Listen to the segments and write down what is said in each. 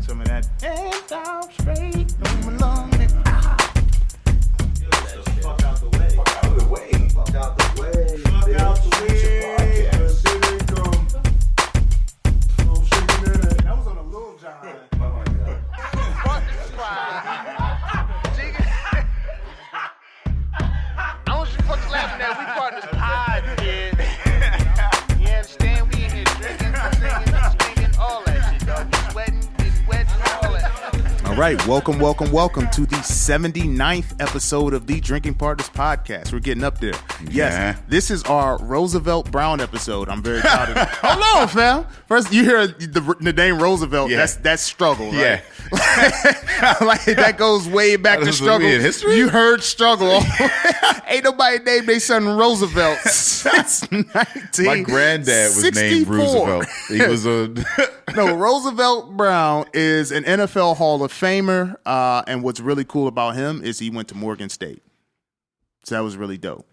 some of that. And down straight, no long. Fuck out the way. Fuck out the way. Fuck out the way. Fuck out the way. That was on a Lil Jon. I want you fucks laughing at we part of this pod, kid. You understand? We in here drinking, singing, swinging, all that shit, dog. You sweating, getting wet, all that. All right, welcome to the 79th episode of the Drinking Partners Podcast. We're getting up there. Yes, this is our Roosevelt Brown episode. I'm very proud of it. Hold on, fam. First, you hear the name Roosevelt. Yeah. That's struggle, right? Yeah. Like that goes way back to struggle. History? You heard struggle. Ain't nobody named their son Roosevelt since 1964. My granddad was named Roosevelt. He was a No, Roosevelt Brown is an NFL Hall of Famer, and what's really cool about him is he went to Morgan State. So that was really dope.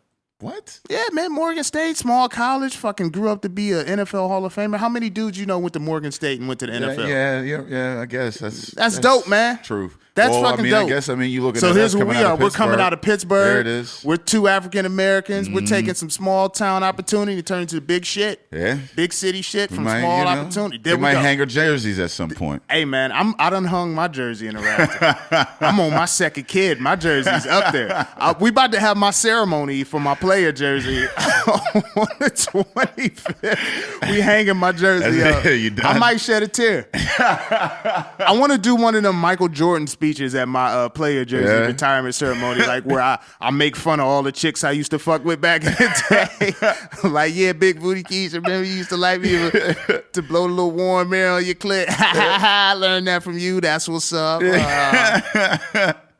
what? Yeah, man, Morgan State, small college, fucking grew up to be an NFL Hall of Famer. How many dudes you know went to Morgan State and went to the NFL? Yeah. I guess that's dope, man. True. That's fucking dope. I guess you look at So it, here's that's what we coming out are. of We're coming out of Pittsburgh. There it is. We're two African Americans. We're taking some small town opportunity to turn into big shit. Yeah. Big city shit from Might, small opportunity. There They we might go. hang our jerseys at some point. Hey man, I done hung my jersey in a rafter. I'm on my second kid. My jersey's up there. We about to have my ceremony for my player jersey on the 25th. We hanging my jersey up. You done? I might shed a tear. I want to do one of them Michael Jordan speeches at my player jersey retirement ceremony, like where I make fun of all the chicks I used to fuck with back in the day. Like, yeah, big booty keys. Remember you used to like me to blow a little warm air on your clit. I learned that from you. That's what's up.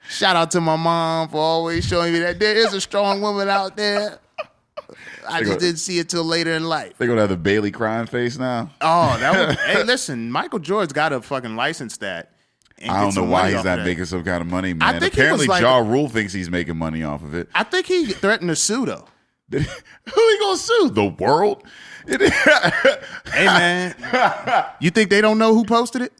Shout out to my mom for always showing me that there is a strong woman out there. I just didn't see it till later in life. They gonna have the Bailey crying face now. Oh, that was. Hey, listen, Michael Jordan's got to fucking license that. I don't know why he's not making some kind of money, man. I think apparently, like, Ja Rule thinks he's making money off of it. I think he threatened to sue though. Who he gonna sue? The world? Hey man, you think they don't know who posted it?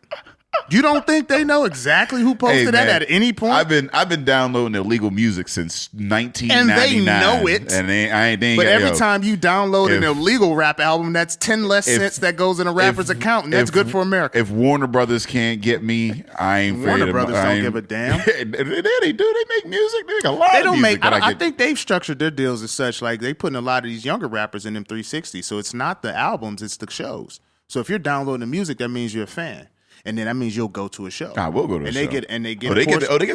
You don't think they know exactly who posted that at any point? I've been downloading illegal music since 1999, and they know it. And they ain't. But every time you download an illegal rap album, that's 10 less cents that goes in a rapper's account, and that's good for America. If Warner Brothers can't get me, I ain't. Warner Brothers don't give a damn. They do. They make music. They make a lot of music. I think they've structured their deals as such, like they putting a lot of these younger rappers in them 360. So it's not the albums, it's the shows. So if you're downloading the music, that means you're a fan. And then that means you'll go to a show. I will go to a show. They get they get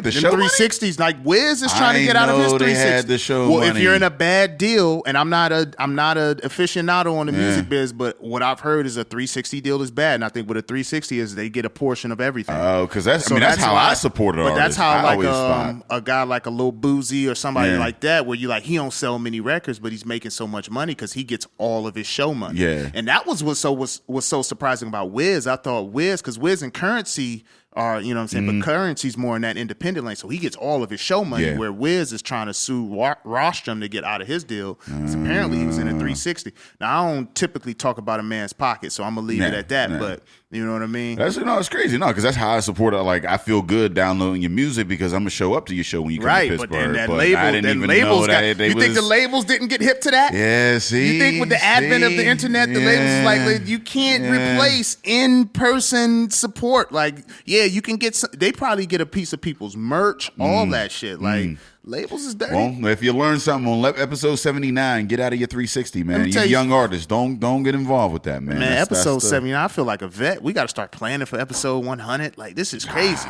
the show 360s. Like Wiz is trying to get out of his 360s. They had the show well, money. if you're in a bad deal, and I'm not a aficionado on the music biz, but what I've heard is a 360 deal is bad, and I think what a 360 is, they get a portion of everything. Oh, because that's how I supported But that's how artists. A guy like a Lil Boozy or somebody like that, where you like he don't sell many records, but he's making so much money because he gets all of his show money. Yeah, and that was what's so surprising about Wiz. I thought because Wiz and Currency are, you know what I'm saying, but Currency's more in that independent lane, so he gets all of his show money, where Wiz is trying to sue Rostrum to get out of his deal, because apparently he was in a 360. Now, I don't typically talk about a man's pocket, so I'm going to leave it at that, but you know what I mean? It's crazy. No, because that's how I support it. Like, I feel good downloading your music because I'm going to show up to your show when you come to Pittsburgh. But then that I didn't even know that you think the labels didn't get hip to that? Yeah, see? You think with the advent of the internet, the labels like you can't replace in-person support. Like, you can get they probably get a piece of people's merch, all that shit. Like, labels is dirty. Well, if you learn something on episode 79, get out of your 360, man. You young artists, don't get involved with that, man. Man, episode 79, I feel like a vet. We got to start planning for episode 100. Like, this is crazy.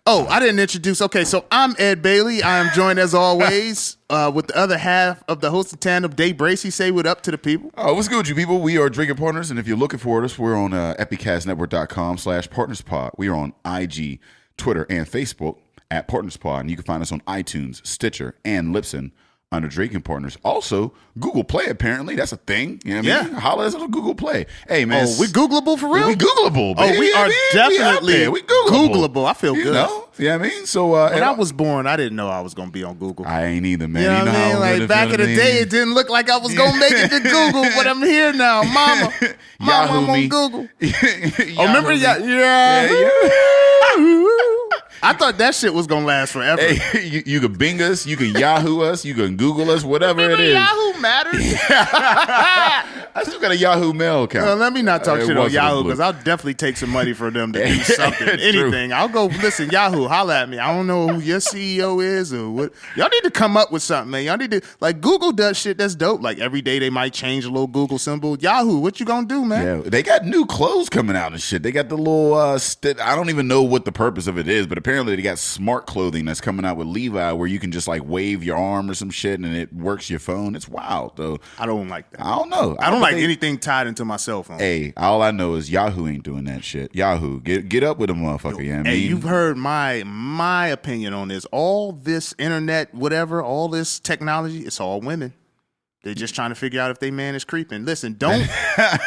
Oh, I didn't introduce. Okay, so I'm Ed Bailey. I am joined, as always, with the other half of the hosted tandem, Dave Bracey. Say what up to the people. Oh, what's good, you people? We are Drinking Partners, and if you're looking for us, we're on epicastnetwork.com/partnerspod. We are on IG, Twitter, and Facebook at PartnersPod, and you can find us on iTunes, Stitcher, and Libsyn under Drinking Partners. Also, Google Play, apparently. That's a thing. You know what I mean? Holla at us on Google Play. Hey, man. Oh, we Googleable for real? We Googleable, baby. Oh, we are definitely we Googleable. I feel good. You know what I mean? So, when I was born, I didn't know I was going to be on Google. I ain't either, man. You know what I mean? Like, back in the day, it didn't look like I was going to make it to Google, but I'm here now. Mama, I'm on Google. Yahoo remember? Yeah. I thought that shit was gonna last forever. Hey, you can Bing us, you can Yahoo us, you can Google us, whatever it is. Yahoo matters. I still got a Yahoo mail account. Let me not talk shit on Yahoo because I'll definitely take some money for them to do something, anything. I'll go listen. Yahoo, holla at me. I don't know who your CEO is or what. Y'all need to come up with something, man. Y'all need to Google does shit that's dope. Like every day they might change a little Google symbol. Yahoo, what you gonna do, man? Yeah, they got new clothes coming out and shit. They got the little I don't even know what the purpose of it is, but apparently they got smart clothing that's coming out with Levi where you can just like wave your arm or some shit and it works your phone. It's wild though. I don't like that. I don't know. I don't like anything tied into my cell phone. Hey, all I know is Yahoo ain't doing that shit. Yahoo, get up with a motherfucker. Yeah, hey, you've heard my opinion on this. All this internet, whatever, all this technology, it's all women. They're just trying to figure out if they man is creeping. Listen,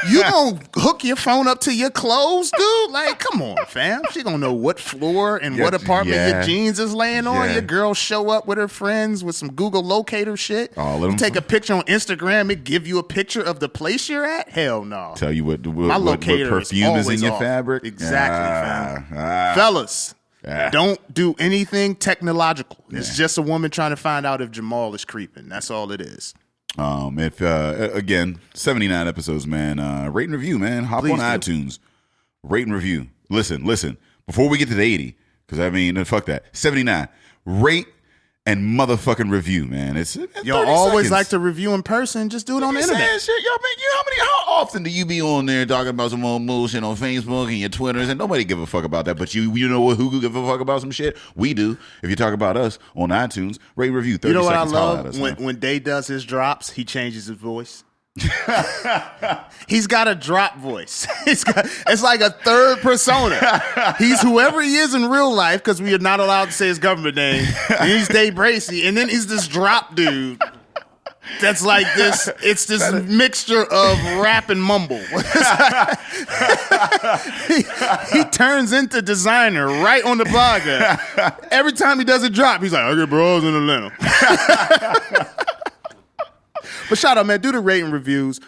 you gonna hook your phone up to your clothes, dude? Like, come on, fam. She gonna know what floor and what apartment your jeans is laying on. Your girl show up with her friends with some Google locator shit. You take a picture on Instagram, it give you a picture of the place you're at? Hell no. Tell you what perfume is in your fabric? Exactly, fam. Fellas. Don't do anything technological. It's just a woman trying to find out if Jamal is creeping. That's all it is. If again, 79 episodes, man. Rate and review, man. Hop on iTunes. Rate and review. Listen. Before we get to the 80, because I mean, fuck that. 79. Rate and motherfucking review, man. It's y'all always like to review in person. Just do it on the internet. Shit, y'all, man, how often do you be on there talking about some old bullshit on Facebook and your Twitters, and nobody give a fuck about that, but you know who give a fuck about some shit? We do. If you talk about us on iTunes, rate review. 30 you know what seconds, I love? When Day does his drops, he changes his voice. He's got a drop voice. It's like a third persona. He's whoever he is in real life because we are not allowed to say his government name. And he's Dave Bracey, and then he's this drop dude. That's like this. It's this mixture of rap and mumble. he turns into designer right on the podcast. Every time he does a drop, he's like, "I get bros in Atlanta." But shout out, man. Do the rating reviews.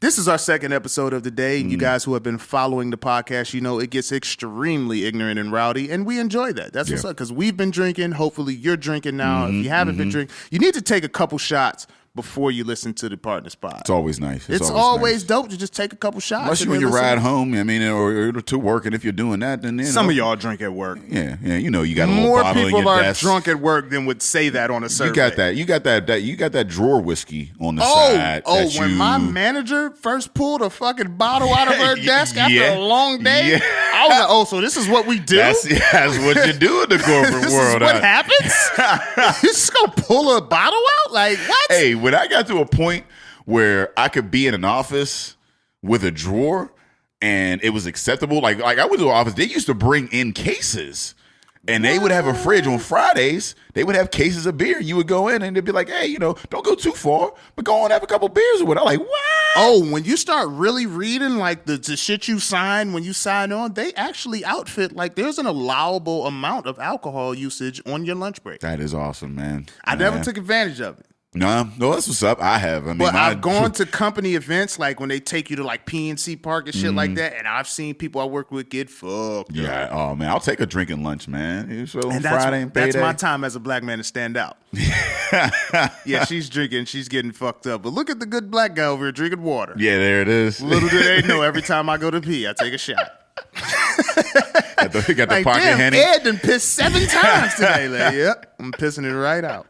This is our second episode of the day. And you guys who have been following the podcast, you know it gets extremely ignorant and rowdy, and we enjoy that. That's what's up, because we've been drinking. Hopefully you're drinking now. If you haven't been drinking, you need to take a couple shots before you listen to the Partners Pod. It's always nice. It's always dope to just take a couple shots. Unless you when you ride home, I mean, or to work, and if you're doing that, then some of y'all drink at work. Yeah, you know, you got a little bottle in your desk. More people are drunk at work than would say that on a survey. You got that drawer whiskey on the side. When my manager first pulled a fucking bottle out of her desk after a long day, I was like, so this is what we do? That's what you do in the corporate this world. Is what happens? You just gonna pull a bottle out? Like, what? Hey, when I got to a point where I could be in an office with a drawer and it was acceptable, like I went to an office, they used to bring in cases. And they would have a fridge on Fridays. They would have cases of beer. You would go in and they'd be like, hey, you know, don't go too far, but go on and have a couple beers or whatever. I'm like, what? Oh, when you start really reading like the shit you sign when you sign on, they actually outfit like there's an allowable amount of alcohol usage on your lunch break. That is awesome, man. I never took advantage of it. No, that's what's up. I have. But I've gone to company events like when they take you to like PNC Park and shit like that, and I've seen people I work with get fucked. Yeah. Up. Oh man, I'll take a drink and lunch, man. So on and Friday and payday. That's my time as a black man to stand out. Yeah, she's drinking, she's getting fucked up. But look at the good black guy over here drinking water. Yeah, there it is. Little do they know, every time I go to pee, I take a shot. got the like, pocket Henny. Ed done pissed 7 times today. Like, yep, I'm pissing it right out.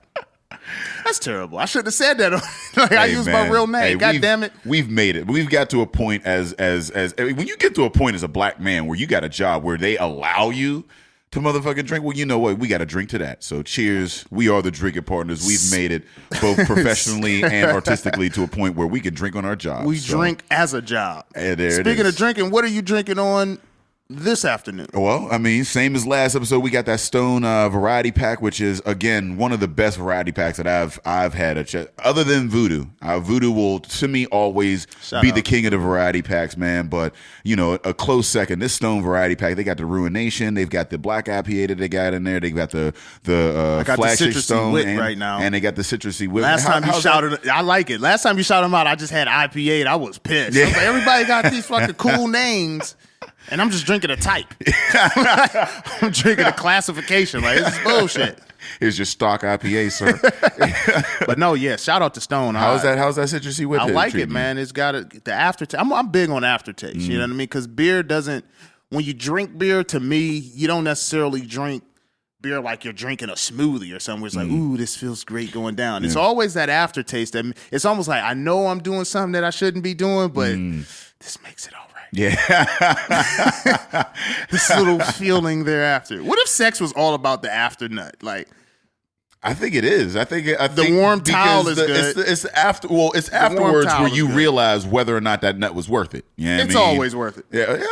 That's terrible. I shouldn't have said that. I used my real name. Hey, God damn it. We've made it. We've got to a point as when you get to a point as a black man where you got a job where they allow you to motherfucking drink. Well, you know what? We got to drink to that. So cheers. We are the drinking partners. We've made it both professionally and artistically to a point where we can drink on our job. We drink as a job. Speaking of drinking, what are you drinking on this afternoon? Well, I mean, same as last episode, we got that Stone variety pack, which is again one of the best variety packs that I've had. Other than Voodoo, Voodoo will to me always be the king of the variety packs, man. But you know, a close second, this Stone variety pack. They got the Ruination, they've got the Black IPA that they got in there. They got the flagship Stone right now, and they got the citrusy wit. Last time you shouted, I like it. Last time you shouted them out, I just had IPA and I was pissed. Yeah. I was like, everybody got these fucking cool names. And I'm just drinking a type. I'm drinking a classification. Like, this is bullshit. Here's your stock IPA, sir. But no, yeah, shout out to Stone. How's that citrusy whip? I like it, man. It's got the aftertaste. I'm big on aftertaste. You know what I mean? Because beer doesn't. When you drink beer, to me, you don't necessarily drink beer like you're drinking a smoothie or something where it's like, ooh, this feels great going down. It's always that aftertaste that it's almost like I know I'm doing something that I shouldn't be doing, but this makes it all right. Yeah. This little feeling thereafter. What if sex was all about the after nut? Like, I think it is. I think the warm towel is good. It's afterwards where you realize whether or not that nut was worth it. You know what I mean? Always worth it. Yeah.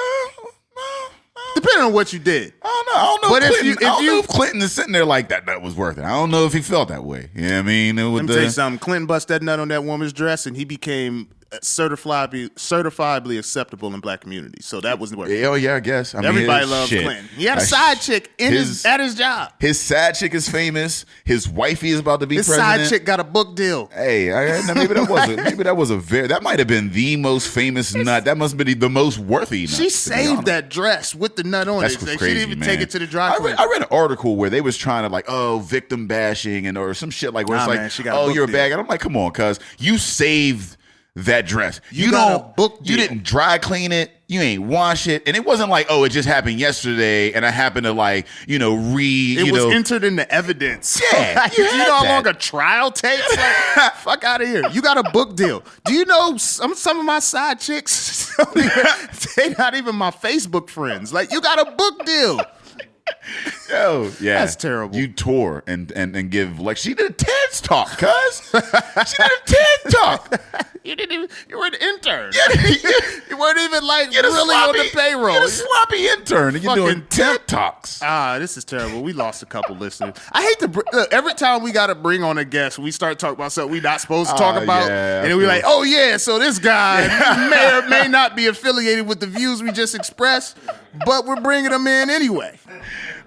Depending on what you did. I don't know. But I don't know if Clinton is sitting there like that was worth it. I don't know if he felt that way. You know what I mean? Let me tell you something. Clinton bust that nut on that woman's dress, and he became certifiably acceptable in black communities. So that was worth it. Oh yeah, I guess. Everybody loves Clinton. He had a side chick at his job. His side chick is famous. His wifey is about to be president. His side chick got a book deal. Hey, maybe that might have been the most famous nut. That must have been the most worthy nut. She saved that dress with the nut on it. Crazy, she didn't even take it to the dry cleaner. I read an article where they was trying to victim bashing or some shit like where you're a bag. And I'm like, come on, cuz you saved that dress. You didn't dry clean it. You ain't wash it. And it wasn't like, it just happened yesterday and I happened to It was entered into evidence. Yeah. Do you know how long a trial takes? Like, fuck out of here. You got a book deal. Do you know some of my side chicks, they not even my Facebook friends. Like, you got a book deal. Yo, yeah, that's terrible. You tour and give she did a TED talk, cuz. She did a TED talk. You were an intern. You weren't even really on the payroll. You're a sloppy intern and you're doing TED talks. This is terrible. We lost a couple listeners. I hate to every time we got to bring on a guest, we start talking about something we're not supposed to talk about, and then we're like, oh yeah, so this guy may or may not be affiliated with the views we just expressed, but we're bringing them in anyway.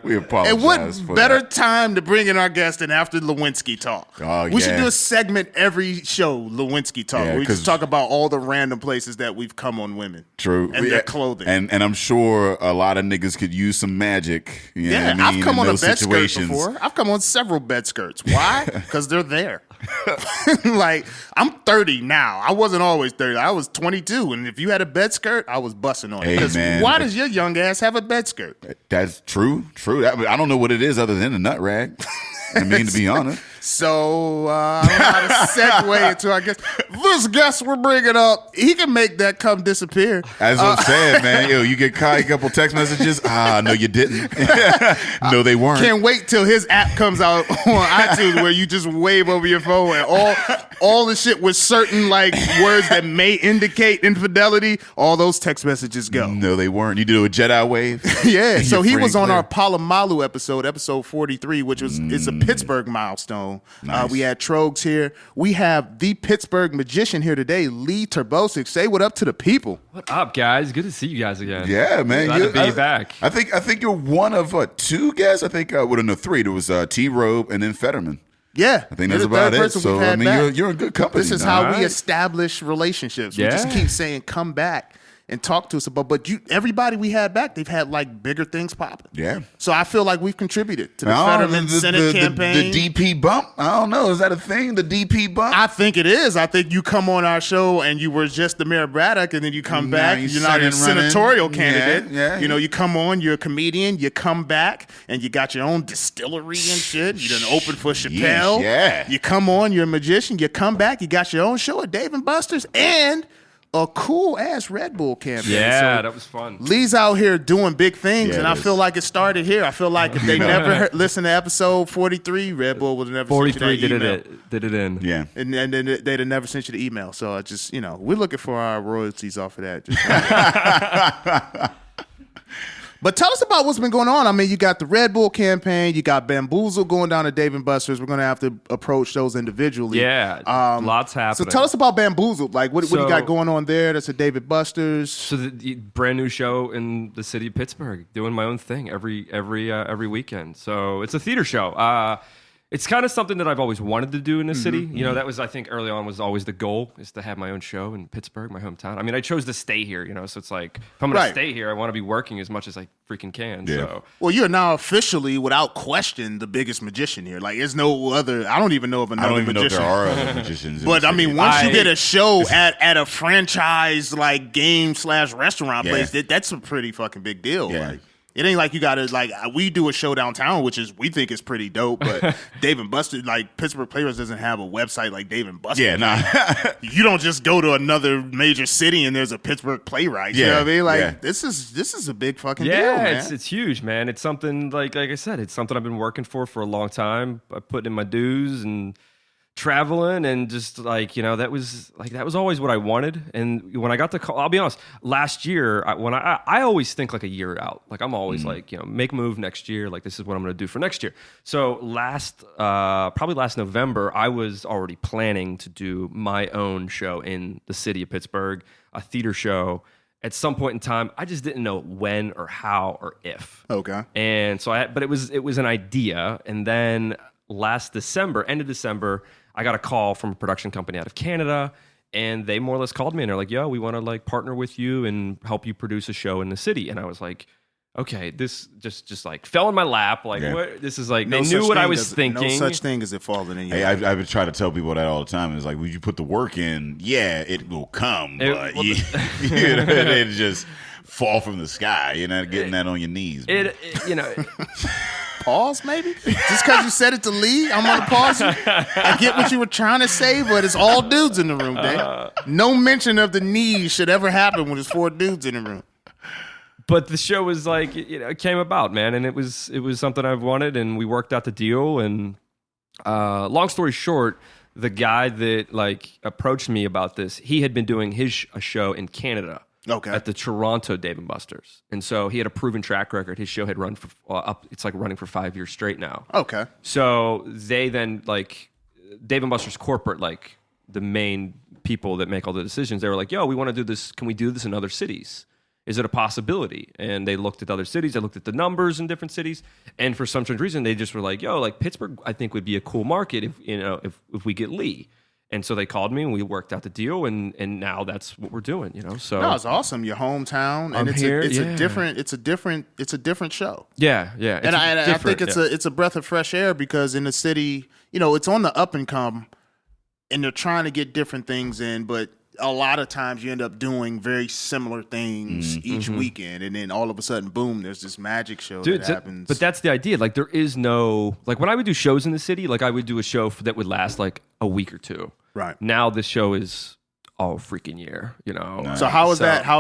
We apologize. And what better time to bring in our guest than after Lewinsky talk? We should do a segment every show, Lewinsky talk. Where we just talk about all the random places that we've come on women. True. And their clothing. And I'm sure a lot of niggas could use some magic. You know what I mean, I've come on a bed situations. skirt before. I've come on several bed skirts. Why? Because they're there. I'm 30 now. I wasn't always 30. I was 22. And if you had a bed skirt, I was busting on it. Because why does your young ass have a bed skirt? That's true. I don't know what it is other than a nut rag. I mean, to be honest. So, I don't know how to segue into, I guess, this guest we're bringing up, he can make that come disappear. As I'm saying, man, you get a couple text messages. No, you didn't. No, they weren't. Can't wait till his app comes out on iTunes where you just wave over your phone and all the shit with certain words that may indicate infidelity, all those text messages go. No, they weren't. You do a Jedi wave. Yeah, so he was on our Palomalu episode 43, which is a Pittsburgh milestone. Nice. We had Trogs here. We have the Pittsburgh Magician here today, Lee Terbosic. Say what up to the people. What up, guys? Good to see you guys again. Yeah, man. Glad to be back. I think you're one of two guests. I think three. There was T-Robe and then Fetterman. Yeah, I think that's about it. So I mean, you're in good company. This is how we establish relationships. We just keep saying, "Come back and talk to us about." But everybody we had back, they've had bigger things popping. Yeah. So I feel like we've contributed to the Fetterman Senate campaign. The DP bump. I don't know. Is that a thing? The DP bump. I think it is. I think you come on our show and you were just the Mayor Braddock, and then you come back. You're not a senatorial candidate. Yeah. You come on. You're a comedian. You come back and you got your own distillery and shit. You done open for Chappelle. Yeah. You come on. You're a magician. You come back. You got your own show at Dave & Buster's and a cool ass Red Bull campaign. Yeah, so that was fun. Lee's out here doing big things, and I feel like it started here. I feel like if they never listened to episode 43, Red Bull would have never 43 sent you that email. did it in. Yeah. And then they'd have never sent you the email. So I just, we're looking for our royalties off of that. But tell us about what's been going on. I mean, you got the Red Bull campaign, you got Bamboozled going down to Dave & Buster's. We're going to have to approach those individually. Yeah, lots happening. So tell us about Bamboozled. What do you got going on there? That's a Dave & Buster's. So the brand new show in the city of Pittsburgh, doing my own thing every weekend. So it's a theater show. It's kind of something that I've always wanted to do in the city. You know, that was, I think, early on was always the goal, is to have my own show in Pittsburgh, my hometown. I mean, I chose to stay here, you know, so it's like, if I'm going to stay here, I want to be working as much as I freaking can. Yeah. So. Well, you're now officially, without question, the biggest magician here. Like, there's no other, I don't even know of another magician. I don't even know if there are other magicians. But, I mean, once you get a show at a franchise, like, game/restaurant place, that's a pretty fucking big deal. Yeah. Like, it ain't like you got to, like, we do a show downtown, which is, we think is pretty dope, but Dave & Buster's, like, Pittsburgh Players doesn't have a website like Dave & Buster's. Yeah, nah. You don't just go to another major city and there's a Pittsburgh Playwright. You know what I mean? Like, this is a big fucking deal, man. It's huge, man. It's something, like I said, it's something I've been working for a long time. I put in my dues and traveling, and just like, you know, that was always what I wanted. And when I got the call, I'll be honest, last year, I always think like a year out. Like, I'm always like, you know, make a move next year. Like, this is what I'm going to do for next year. So probably last November, I was already planning to do my own show in the city of Pittsburgh, a theater show. At some point in time, I just didn't know when or how or if. Okay. And so but it was an idea. And then end of December, I got a call from a production company out of Canada, and they more or less called me and they're like, yo, we want to like partner with you and help you produce a show in the city. And I was like, okay, this just like fell in my lap. Like, what? This is like, they knew what I was thinking. No such thing as it falling in your Hey, I've been trying to tell people that all the time. It's like, when you put the work in, it will come. But it just fall from the sky. You're not getting that on your knees. You know... Pause, maybe? Just because you said it to Lee, I'm going to pause you. I get what you were trying to say, but it's all dudes in the room, Dave. No mention of the knees should ever happen when there's 4 dudes in the room. But the show was like, you know, it came about, man, and it was something I've wanted, and we worked out the deal. And long story short, the guy that like approached me about this, he had been doing a show in Canada. Okay. At the Toronto Dave & Buster's. And so he had a proven track record. His show had run for it's like running for 5 years straight now. Okay. So they then, like, Dave & Buster's corporate, like the main people that make all the decisions, they were like, yo, we want to do this. Can we do this in other cities? Is it a possibility? And they looked at other cities. They looked at the numbers in different cities. And for some strange reason, they just were like, yo, like Pittsburgh, I think would be a cool market if we get Lee. And so they called me and we worked out the deal, and now that's what we're doing, you know. So no, it's awesome. Your hometown, and it's a different show. Yeah. And I think it's a breath of fresh air, because in the city, you know, it's on the up and come, and they're trying to get different things in, but a lot of times you end up doing very similar things each weekend, and then all of a sudden, boom, there's this magic show that happens. But that's the idea. Like, there is no, like, when I would do shows in the city, like, I would do a show that would last like a week or two. Right. Now this show is all freaking year, you know. So how has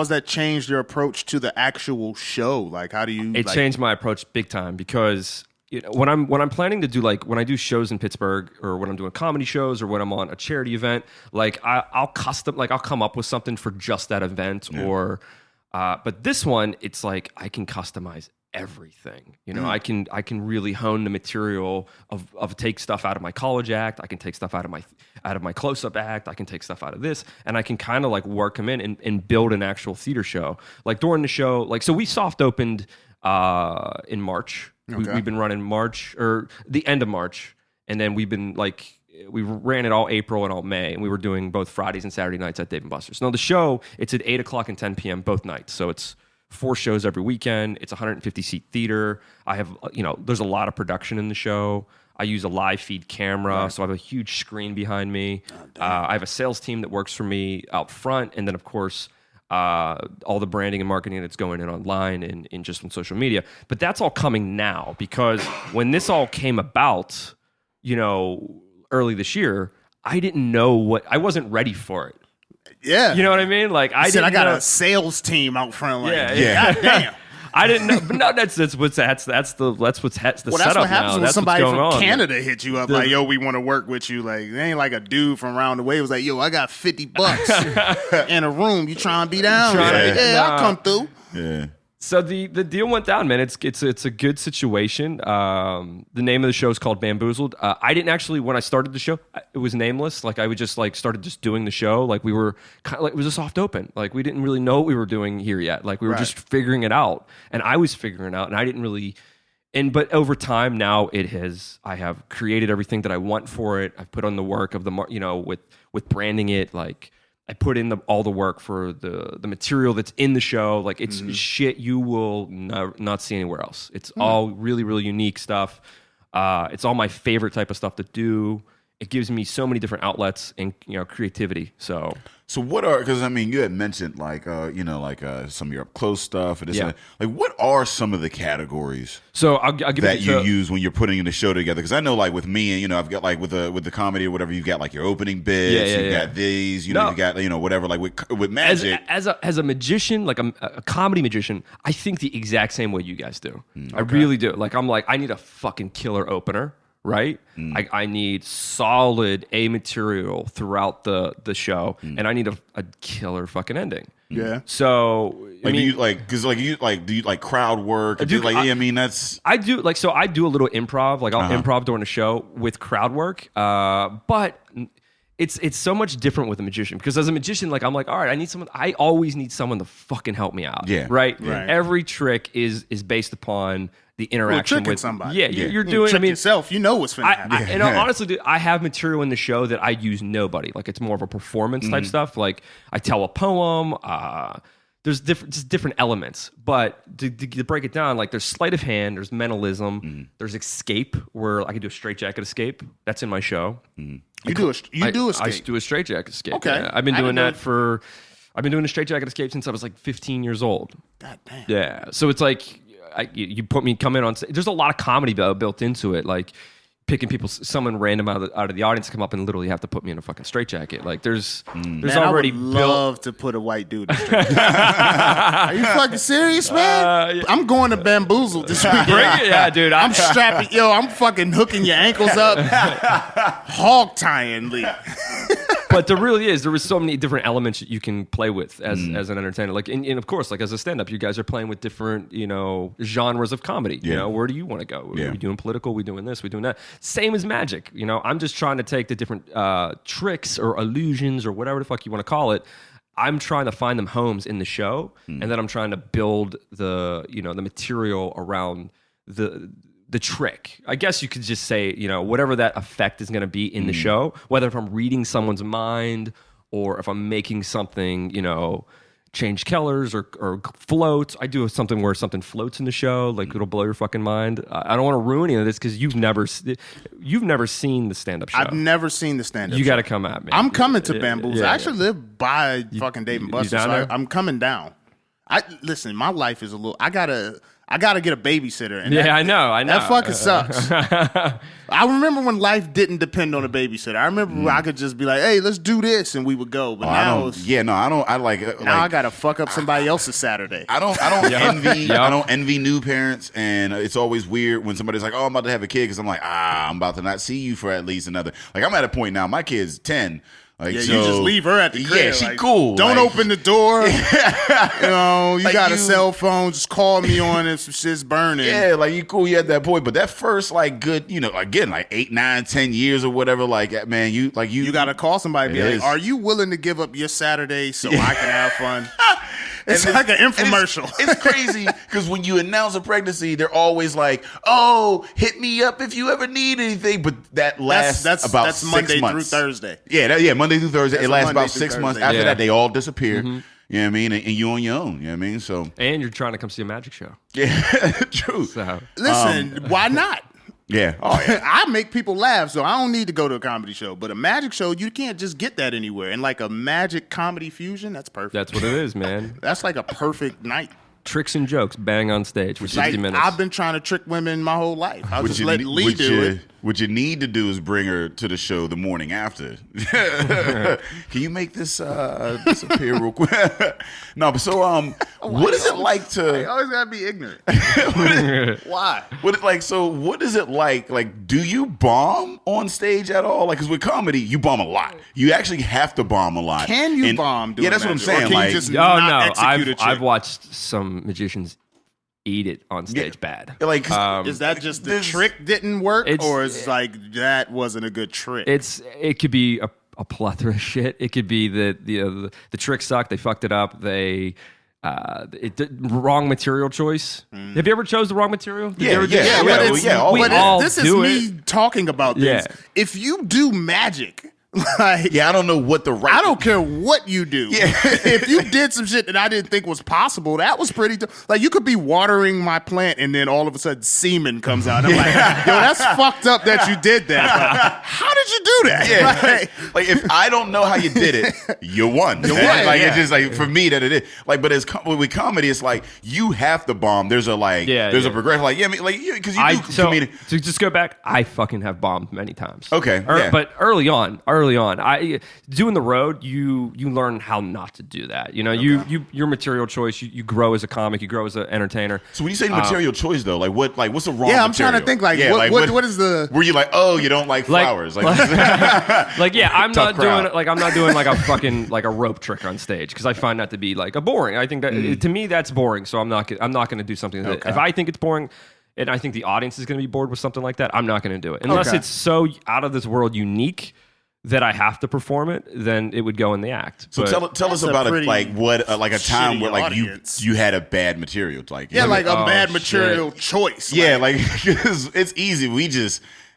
that changed your approach to the actual show? Like, how do you? It changed my approach big time, because you know, when I'm planning to do, like, when I do shows in Pittsburgh, or when I'm doing comedy shows, or when I'm on a charity event, like I'll come up with something for just that event, or but this one, it's like I can customize everything. You know, I can really hone the material of take stuff out of my college act. I can take stuff out of my close-up act. I can take stuff out of this, and I can kind of like work them in and build an actual theater show. Like, during the show, like, so we soft opened in March. Okay. We've been running March, or the end of March, and then we've been like, we ran it all April and all May, and we were doing both Fridays and Saturday nights at Dave & Buster's. Now the show, it's at 8 o'clock and 10 p.m. both nights, so it's 4 shows every weekend. It's 150-seat theater. I have, you know, there's a lot of production in the show. I use a live feed camera, so I have a huge screen behind me. I have a sales team that works for me out front, and then, of course, all the branding and marketing that's going in online and just on social media. But that's all coming now, because when this all came about, you know, early this year, I didn't know I wasn't ready for it. Yeah. You know what I mean? Like, I got a sales team out front. Like, yeah. God damn. I didn't know, but no, that's the setup That's what happens now. when That's somebody what's going from on. Canada hits you up like, yo, we want to work with you. Like, they ain't like a dude from around the way. It was like, yo, I got $50 in a room. You trying to be down? I'll come through. Yeah. So the deal went down, man. It's a good situation. The name of the show is called Bamboozled. I didn't actually, when I started the show, it was nameless. Like, I would just started just doing the show. Like, we were kind of like, it was a soft open. Like, we didn't really know what we were doing here yet. Like, we were just figuring it out, and I was figuring it out, and I didn't really. But over time now I have created everything that I want for it. I've put on the work of with branding it. Like I put in all the work for the material that's in the show. Like it's shit you will not see anywhere else. It's all really, really unique stuff. It's all my favorite type of stuff to do. It gives me so many different outlets and creativity. So what are, because I mean you had mentioned like some of your up close stuff and this and that. Like what are some of the categories so I'll give that you use when you're putting the show together? Because I know like with me and I've got like with the comedy or whatever, you've got like your opening bits, you've got these, you've got whatever, like with magic. As a magician, like a comedy magician, I think the exact same way you guys do. I really do. Like I'm like I need a fucking killer opener. Right? I need solid material throughout the show, and I need a killer fucking ending. Yeah. So like, do you like crowd work? I do like I mean that's I do like so I do a little improv. Like I'll improv during the show with crowd work. But it's so much different with a magician because as a magician, like I'm like, all right, I always need someone to fucking help me out. Yeah. Right? Right. Every trick is based upon the interaction with somebody. Yeah, you're doing. Trick yourself. You know what's finna happen. And honestly, dude, I have material in the show that I use nobody. Like it's more of a performance type stuff. Like I tell a poem. There's different elements, but to break it down, like there's sleight of hand, there's mentalism, there's escape where I can do a straitjacket escape. That's in my show. You do escape. I do a straitjacket escape. Okay. Yeah. I've been doing a straitjacket escape since I was like 15 years old. God damn. Yeah. So it's like you come in on stage. There's a lot of comedy built into it, like picking someone random out of the audience to come up and literally have to put me in a fucking straitjacket. Like there's already I would love to put a white dude in a straitjacket. Are you fucking serious, man? Yeah. I'm going to Bamboozled this weekend. Yeah, dude. I'm strapping. I'm fucking hooking your ankles up, hog tying Lee. But there was so many different elements you can play with as an entertainer. Like, and of course, like as a stand-up, you guys are playing with different, genres of comedy. Yeah. Where do you want to go? Yeah. Are we doing political? We doing this? We doing that? Same as magic. I'm just trying to take the different tricks or illusions or whatever the fuck you want to call it. I'm trying to find them homes in the show, and then I'm trying to build the material around the trick. I guess you could just say, whatever that effect is going to be in the show, whether if I'm reading someone's mind or if I'm making something, change colors or floats. I do something where something floats in the show, like it'll blow your fucking mind. I don't want to ruin any of this because you've never seen the stand-up show. I've never seen the stand-up show. You got to come at me. I'm coming to Bamboozled. Yeah. I actually live by fucking Dave and Buster's, down so there? I'm coming down. Listen, my life is a little. I gotta get a babysitter. And I know. That fucking sucks. I remember when life didn't depend on a babysitter. I remember where I could just be like, "Hey, let's do this," and we would go. But now I gotta fuck up somebody else's Saturday. I don't envy new parents, and it's always weird when somebody's like, "Oh, I'm about to have a kid," because I'm like, I'm about to not see you for at least another. Like I'm at a point now. My kid's 10. Like, you just leave her at the crib. Yeah, she cool. Don't open the door. You like got a cell phone. Just call me on if some shit's burning. Yeah, like you cool. You at that point, but that first good, again, like 8, 9, 10 years or whatever. Like man, you gotta call somebody. And be like, are you willing to give up your Saturday so I can have fun? It's like an infomercial. It's crazy because when you announce a pregnancy, they're always like, "Oh, hit me up if you ever need anything." But that lasts about 6 Monday months. through Thursday. Yeah, Monday through Thursday. That's it lasts Monday about through 6 months. Thursday. After that, they all disappear. You know what I mean? And you on your own. You know what I mean? So And you're trying to come see a magic show. yeah, true. So Listen, why not? Yeah. Oh yeah. I make people laugh, so I don't need to go to a comedy show. But a magic show, you can't just get that anywhere. And like a magic comedy fusion, that's perfect. that's what it is, man. That's like a perfect night. Tricks and jokes, bang on stage for 60 minutes. I've been trying to trick women my whole life. I'll just let Lee do it. What you need to do is bring her to the show the morning after. Can you make this disappear real quick? No, but so what is it like to? You always gotta be ignorant. Why? What is it like? Like, do you bomb on stage at all? Like, because with comedy, you bomb a lot. You actually have to bomb a lot. Can you bomb? Yeah, that's what I'm magic? Or saying. can Like, you just Oh not no, execute a trick? I've watched some magicians eat it on stage bad. like, Is that just the trick didn't work, or is like that wasn't a good trick? It could be a plethora of shit. It could be that the trick sucked. They fucked it up. They wrong material choice. Have you ever chose the wrong material? Yeah. This is me talking about this. Yeah. If you do magic, like, I don't know what the right. I don't care what you do. Yeah. If you did some shit that I didn't think was possible, that was pretty. Like, you could be watering my plant and then all of a sudden semen comes out. I'm like, yo, that's fucked up that you did that. Like, how did you do that? Yeah. Like if I don't know how you did it, you won. You won, Like yeah. it's just like for me that it is. Like, but with comedy, it's like you have to bomb. There's a a progression. Like because you do comedy. To just go back, I fucking have bombed many times. Okay, but early on, I doing the road, you learn how not to do that. You know, your material choice. You grow as a comic. You grow as an entertainer. So when you say material choice though, what's the wrong? Yeah, I'm material? trying to think what is the? Were you like, oh, you don't like flowers? I'm not crowd. doing like a fucking like a rope trick on stage because I find that to be like a boring. I think that to me that's boring. So I'm not going to do something that if I think it's boring. And I think the audience is going to be bored with something like that. I'm not going to do it unless it's so out of this world unique that I have to perform it. Then it would go in the act. So tell us about it, like what like a time where like audience. you had a bad material, like a bad material choice. Yeah, like cause it's easy.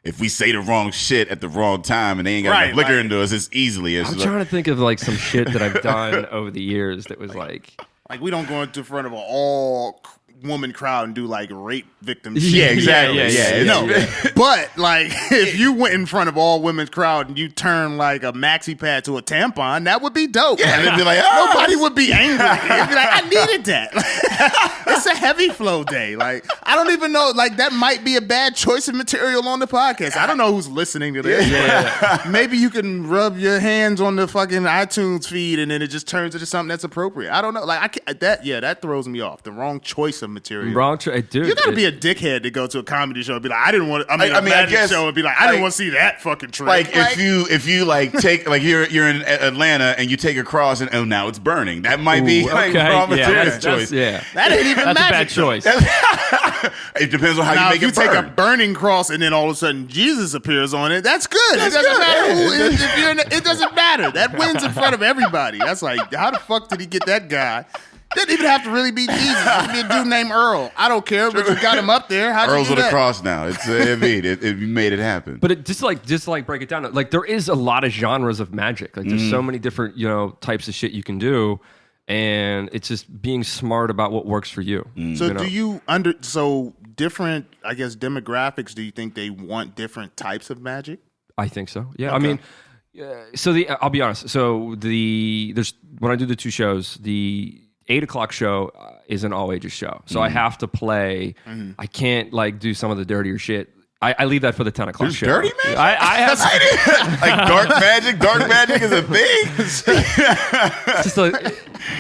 If we say the wrong shit at the wrong time and they ain't got enough liquor into us, it's easily. I'm trying to think of like some shit that I've done over the years that was like we don't go into front of an all woman crowd and do like rape victim shit. Yeah, exactly. But like if you went in front of all women's crowd and you turn like a maxi pad to a tampon, that would be dope. Yeah, and they'd be like, nobody would be angry. They'd be like, I needed that. It's a heavy flow day. Like, I don't even know. Like, that might be a bad choice of material on the podcast. I don't know who's listening to this. Maybe you can rub your hands on the fucking iTunes feed and then it just turns into something that's appropriate. I don't know. Like, that throws me off. The wrong choice of material. Dude. You gotta be a dickhead to go to a comedy show and be like, I guess show and be like, I didn't want to see that fucking trick. Like if you like take like you're in Atlanta and you take a cross and now it's burning. That might be like wrong material choice. That ain't even that's magic. A bad choice. It depends on how you make it burn. If you take a burning cross and then all of a sudden Jesus appears on it, that's good. It doesn't matter who is. It doesn't matter. That wins in front of everybody. That's like, how the fuck did he get that guy? Didn't even have to really be Jesus. It could be a dude named Earl. I don't care, but you got him up there. How'd Earl's you do with that? a cross now. It's it made it happen. But it just like break it down. Like there is a lot of genres of magic. Like there's so many different types of shit you can do, and it's just being smart about what works for you. So do you different? I guess demographics. Do you think they want different types of magic? I think so. Yeah. Okay. I mean. I'll be honest. So there's when I do the two shows, the 8 o'clock show is an all ages show. So I have to play. I can't like do some of the dirtier shit. I leave that for the 10 o'clock show. Dirty magic? I have like dark magic. Dark magic is a thing. just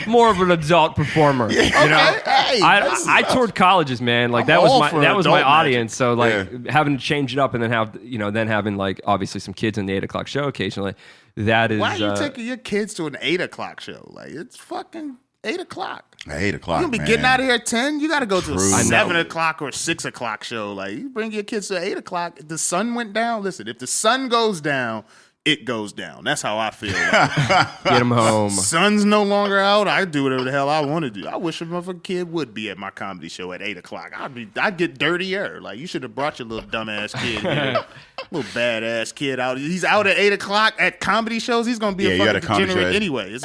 more of an adult performer. You know, I toured colleges, man. Like that was my audience. So like having to change it up and then having like obviously some kids in the 8 o'clock show occasionally. That is. Why are you taking your kids to an 8 o'clock show? Like it's fucking 8 o'clock. 8 o'clock. You gonna be getting out of here at 10? You got to go to a 7 o'clock or 6 o'clock show. Like you bring your kids to 8 o'clock. If the sun went down, listen. If the sun goes down, it goes down. That's how I feel. Like, get them home. Sun's no longer out. I do whatever the hell I want to do. I wish a motherfucking kid would be at my comedy show at 8 o'clock. I'd get dirtier. Like you should have brought your little dumbass kid here. Little badass kid out. He's out at 8 o'clock at comedy shows. He's gonna be a fucking degenerate anyway.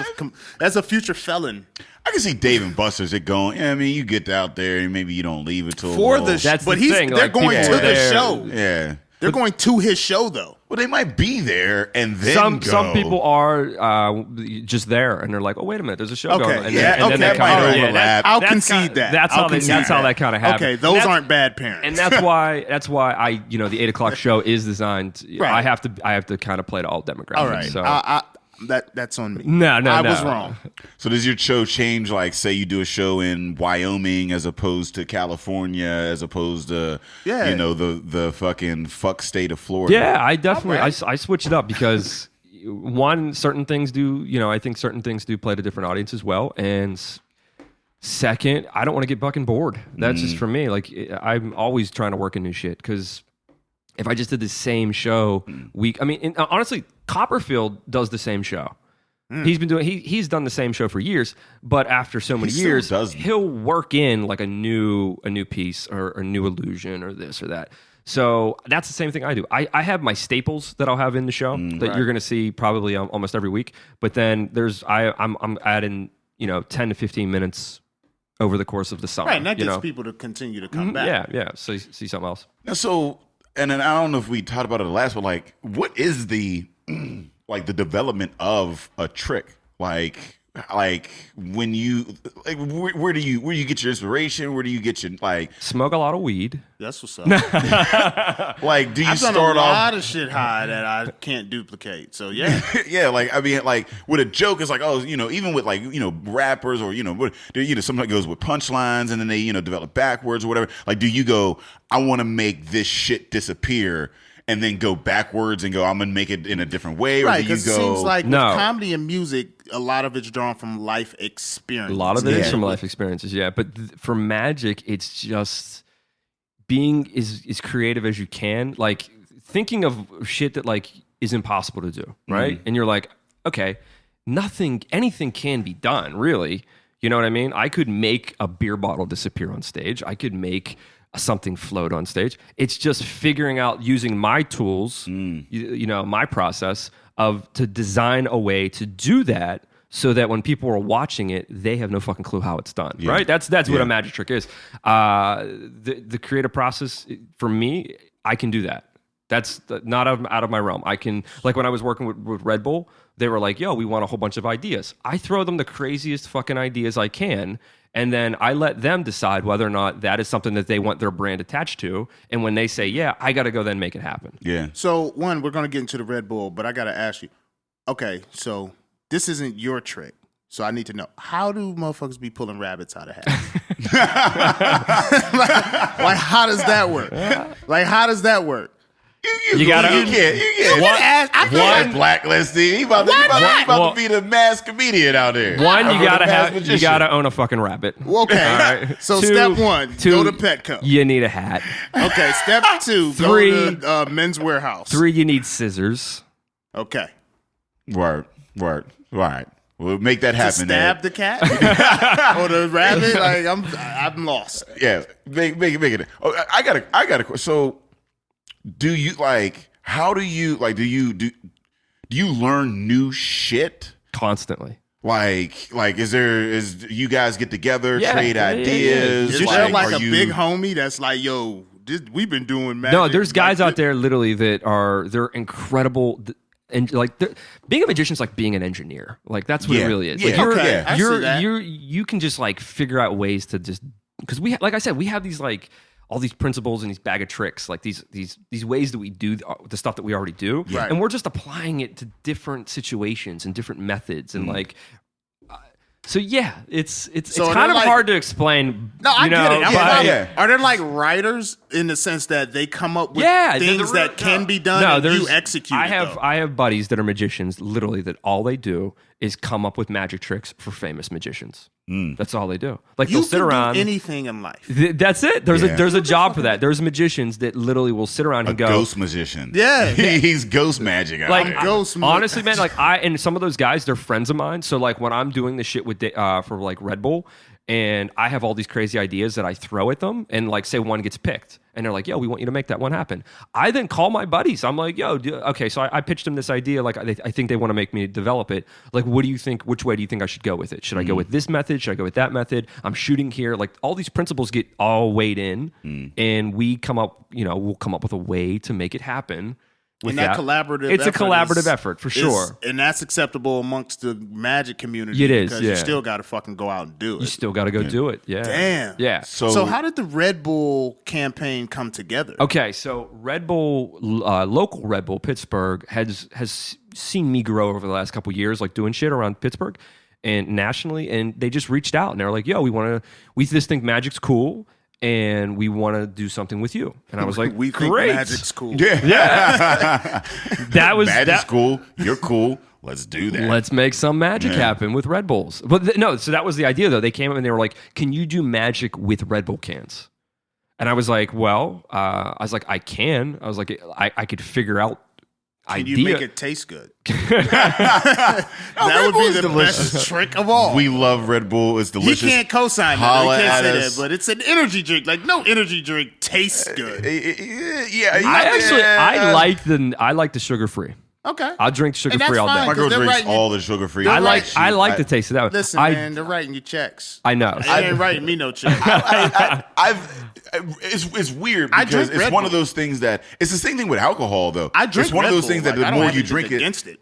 That's a future felon. I can see Dave and Buster's it going. Yeah, I mean, you get out there and maybe you don't leave until That's the thing. They're going to the show. Yeah, they're going to his show though. Well, they might be there and then some people are just there and they're like, oh wait a minute, there's a show going on. Then that might overlap. I'll concede that. That's how that kind of happens. Okay, those aren't bad parents. And that's why I the 8 o'clock show is designed. Right. I have to kind of play to all demographics. All right. So. That's on me. No, I was wrong. So does your show change? Like, say you do a show in Wyoming as opposed to California, as opposed to the fucking fuck state of Florida? Yeah, I definitely I switch it up because certain things do. I think certain things do play to different audiences well, and second, I don't want to get fucking bored. That's just for me. Like I'm always trying to work a new shit because. If I just did the same show honestly, Copperfield does the same show. He's been doing he's done the same show for years, but after so many years, he'll work in like a new piece or a new illusion or this or that. So that's the same thing I do. I have my staples that I'll have in the show that you're going to see probably almost every week. But then I'm adding 10 to 15 minutes over the course of the summer. Right, and that gets people to continue to come back. Yeah. So you see something else. Now, so, and then I don't know if we talked about it last, but like, what is the like the development of a trick? Like when you where do you get your inspiration? Where do you get your smoke a lot of weed? That's what's up. Like, do you I've done start a off lot of shit high that I can't duplicate? So yeah, yeah. Like I mean, like with a joke, it's like even with rappers or sometimes goes with punchlines and then they develop backwards or whatever. Like, do you go, I want to make this shit disappear? And then go backwards and go, I'm gonna make it in a different way, or right? do you Because go? it seems like with comedy and music, a lot of it's drawn from life experience. A lot of it is from life experiences, yeah. But for magic, it's just being as creative as you can. Like thinking of shit that like is impossible to do, right? And you're like, okay, anything can be done, really. You know what I mean? I could make a beer bottle disappear on stage. I could make something float on stage. It's just figuring out using my tools, my process to design a way to do that so that when people are watching it, they have no fucking clue how it's done, right? That's what a magic trick is. The creative process, for me, I can do that. That's not out of my realm. I can, like when I was working with Red Bull, they were like, yo, we want a whole bunch of ideas. I throw them the craziest fucking ideas I can, and then I let them decide whether or not that is something that they want their brand attached to. And when they say, yeah, I got to go then make it happen. Yeah. So, we're going to get into the Red Bull, but I got to ask you, okay, so this isn't your trick. So I need to know, how do motherfuckers be pulling rabbits out of hats? like, how does that work? Like, how does that work? You can't. One blacklisted. He about to be the mass comedian out there. One, you gotta own a fucking rabbit. Okay. All right. So step one, go to Petco. You need a hat. Okay. Step two, go to Men's Warehouse. 3, you need scissors. Okay. Word. All right. We'll make that happen. To stab the cat or the rabbit. Like I'm lost. Yeah. Make it. Oh, I got a question. So. Do you how do you do you learn new shit constantly? Like is you guys get together, trade ideas? Is there like a big homie that's like, yo, we've been doing magic? No, there's guys out there literally they're incredible. And like being a magician is like being an engineer. Like that's what it really is. Like, you can just like figure out ways to just, because we like I said, we have these like all these principles and these bag of tricks, like these ways that we do the stuff that we already do, and we're just applying it to different situations and different methods, and like, so yeah, it's kind of hard to explain. No, I get it. Are there like writers in the sense that they come up with things that can be done and you execute? I have buddies that are magicians, literally, that all they do is come up with magic tricks for famous magicians. That's all they do. Like they'll sit around. Do anything in life. That's it. There's a job for that. There's magicians that literally will sit around and go. Ghost magician. Yeah, he's ghost magic. Honestly, man, like and some of those guys, they're friends of mine. So like when I'm doing this shit with for like Red Bull, and I have all these crazy ideas that I throw at them, and like say one gets picked, and they're like, yo, we want you to make that one happen. I then call my buddies. I'm like, yo, okay, so I pitched them this idea. Like I think they want to make me develop it. Like, what do you think? Which way do you think I should go with it? Should I go with this method? Should I go with that method? I'm shooting here. Like all these principles get all weighed in, and we come up, we'll come up with a way to make it happen. And that collaborative it's a collaborative effort for sure. And that's acceptable amongst the magic community. It is, because you still got to fucking go out and do it. You still got to go do it. Yeah. Damn. Yeah. So how did the Red Bull campaign come together? Okay, so Red Bull, local Red Bull, Pittsburgh, has seen me grow over the last couple of years, like doing shit around Pittsburgh and nationally, and they just reached out and they're like, yo, we just think magic's cool, and we want to do something with you. And I was like, we think great. magic's cool. Yeah. Magic's cool. You're cool. Let's do that. Let's make some magic happen with Red Bulls. But no, so that was the idea, though. They came up and they were like, can you do magic with Red Bull cans? And I was like, well, I can. I was like, I could figure out Can idea. you make it taste good? That would be the best trick of all. We love Red Bull. It's He delicious. can't co-sign that. Holla He can't at say us. that, but it's an energy drink. Like, no energy drink tastes good. Yeah, I like the sugar free. Okay. I'll drink sugar And free that's all day. fine. My girl 'Cause they're drinks writing all the sugar free. they're I like the taste of that. Listen, man, they're writing you checks. I know. They ain't writing me no check. It's weird I because drink it's Red one of Bull. those things that it's the same thing with alcohol though. I drink It's one Red of those Bull. things that Like, I the don't more have you anything drink it, against it.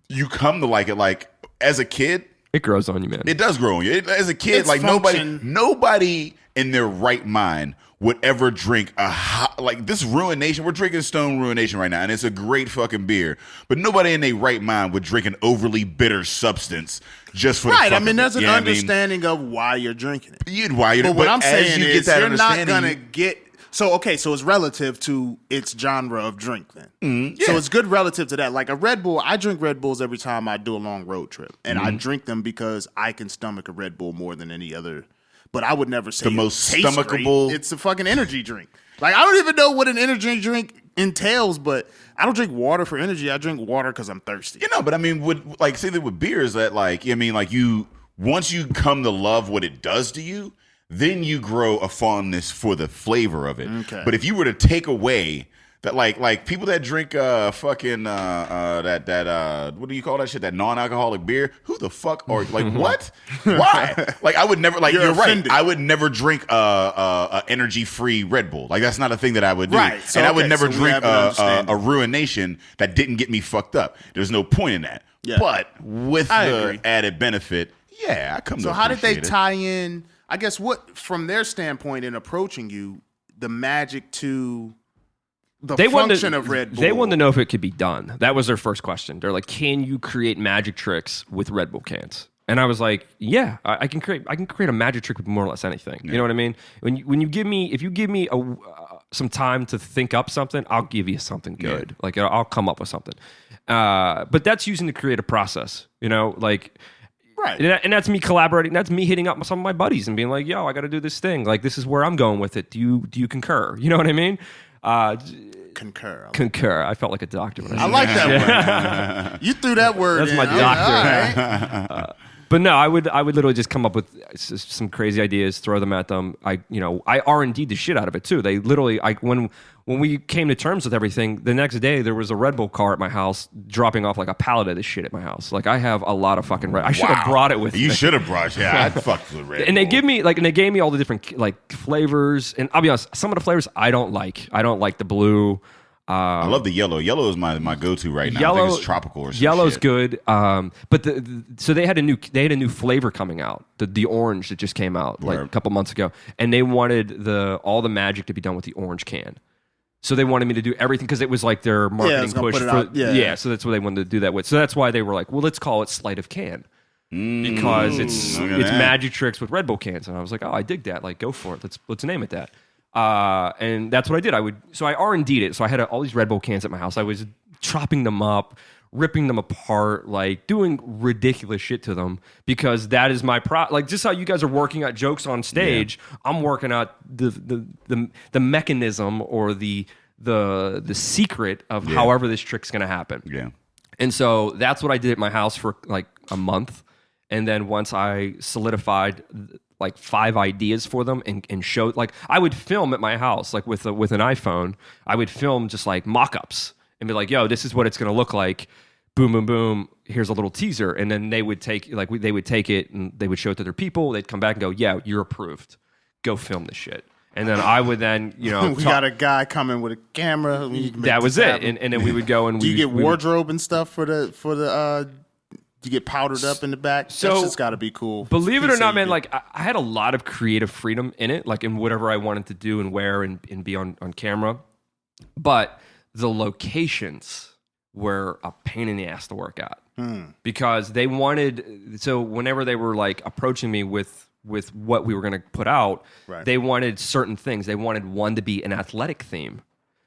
you come to like it. Like as a kid, It grows on you, man. it does grow on you. As a kid, It's like function. nobody in their right mind would ever drink a hot, like this Ruination. We're drinking Stone Ruination right now, and it's a great fucking beer. But nobody in their right mind would drink an overly bitter substance just for the Right. fuck I mean, of it. there's an You know what I mean? understanding of why you're drinking it. Why you? But what I'm as saying you is, get that you're not understanding, gonna get. So okay, so it's relative to its genre of drink then. So it's good relative to that. Like a Red Bull, I drink Red Bulls every time I do a long road trip, and I drink them because I can stomach a Red Bull more than any other. But I would never say The most it tastes stomachable- great. It's a fucking energy drink. Like I don't even know what an energy drink entails, but I don't drink water for energy. I drink water because I'm thirsty. You know, but I mean, with like say that with beers that like I mean, like you once you come to love what it does to you, then you grow a fondness for the flavor of it. Okay. But if you were to take away that like people that drink fucking that what do you call that shit, that non-alcoholic beer, who the fuck are like what, why, like I would never, like you're offended. right, I would never drink a energy free Red Bull. Like that's not a thing that I would do. Right. So, And I would okay, never so we drink have an understanding. a Ruination that didn't get me fucked up. There's no point in that. Yeah. But with I the agree. added benefit, yeah, I come to So how did they appreciate it. tie in? I guess what from their standpoint in approaching you, the magic to the function of Red Bull. They wanted to know if it could be done. That was their first question. They're like, "Can you create magic tricks with Red Bull cans?" And I was like, "Yeah, I can create. I can create a magic trick with more or less anything." You know what I mean? When you give me, if you give me some time to think up something, I'll give you something good. Like I'll come up with something. But that's using the creative process. You know, like. Right. And that's me collaborating. That's me hitting up some of my buddies and being like, "Yo, I got to do this thing. Like, this is where I'm going with it. Do you concur?" You know what I mean? Concur. Concur. I felt like a doctor when I I said like that word. You threw that word. That's in. my I was like, doctor. all right. But no, I would literally just come up with some crazy ideas, throw them at them. I R&D'd the shit out of it too. They literally, when we came to terms with everything, the next day there was a Red Bull car at my house dropping off like a pallet of this shit at my house. Like I have a lot of fucking I should have brought it with You me. should have brought. Yeah, I'd fuck with Red And they Bull. gave me all the different like flavors. And I'll be honest, some of the flavors I don't like. I don't like the blue. I love the yellow. Yellow is my go-to right now. I Yellow, think it's tropical or some yellow's shit. good. But so they had a new flavor coming out. The orange that just came out like Right. a couple months ago, and they wanted all the magic to be done with the orange can. So they wanted me to do everything because it was like their marketing it's gonna push. put it out. Yeah. So that's what they wanted to do that with. So that's why they were like, well, let's call it Sleight of Can. Because it's look at that. magic tricks with Red Bull cans, and I was like, oh, I dig that. Like, go for it. Let's name it that. And that's what I did. I R&D'd it. So I had all these Red Bull cans at my house. I was chopping them up, ripping them apart, like doing ridiculous shit to them because that is my like just how you guys are working out jokes on stage, I'm working out the mechanism or the secret of however this trick's gonna happen. Yeah. And so that's what I did at my house for like a month. And then once I solidified like 5 ideas for them and showed, like I would film at my house, like with an iPhone, I would film just like mock-ups and be like, yo, this is what it's going to look like. Boom, boom, boom. Here's a little teaser. And then they would take they would take it and they would show it to their people. They'd come back and go, yeah, you're approved. Go film this shit. And then I would then, We got a guy coming with a camera. that was it. And then we would go and do you get we would- wardrobe and stuff for the? Do you get powdered up in the back? So, That's just got to be cool. Believe it He or not, said man, you like I had a lot of creative freedom in it, like in whatever I wanted to do and wear and be on camera. But the locations were a pain in the ass to work at because they wanted. So whenever they were like approaching me with what we were going to put out, Right. they wanted certain things. They wanted one to be an athletic theme.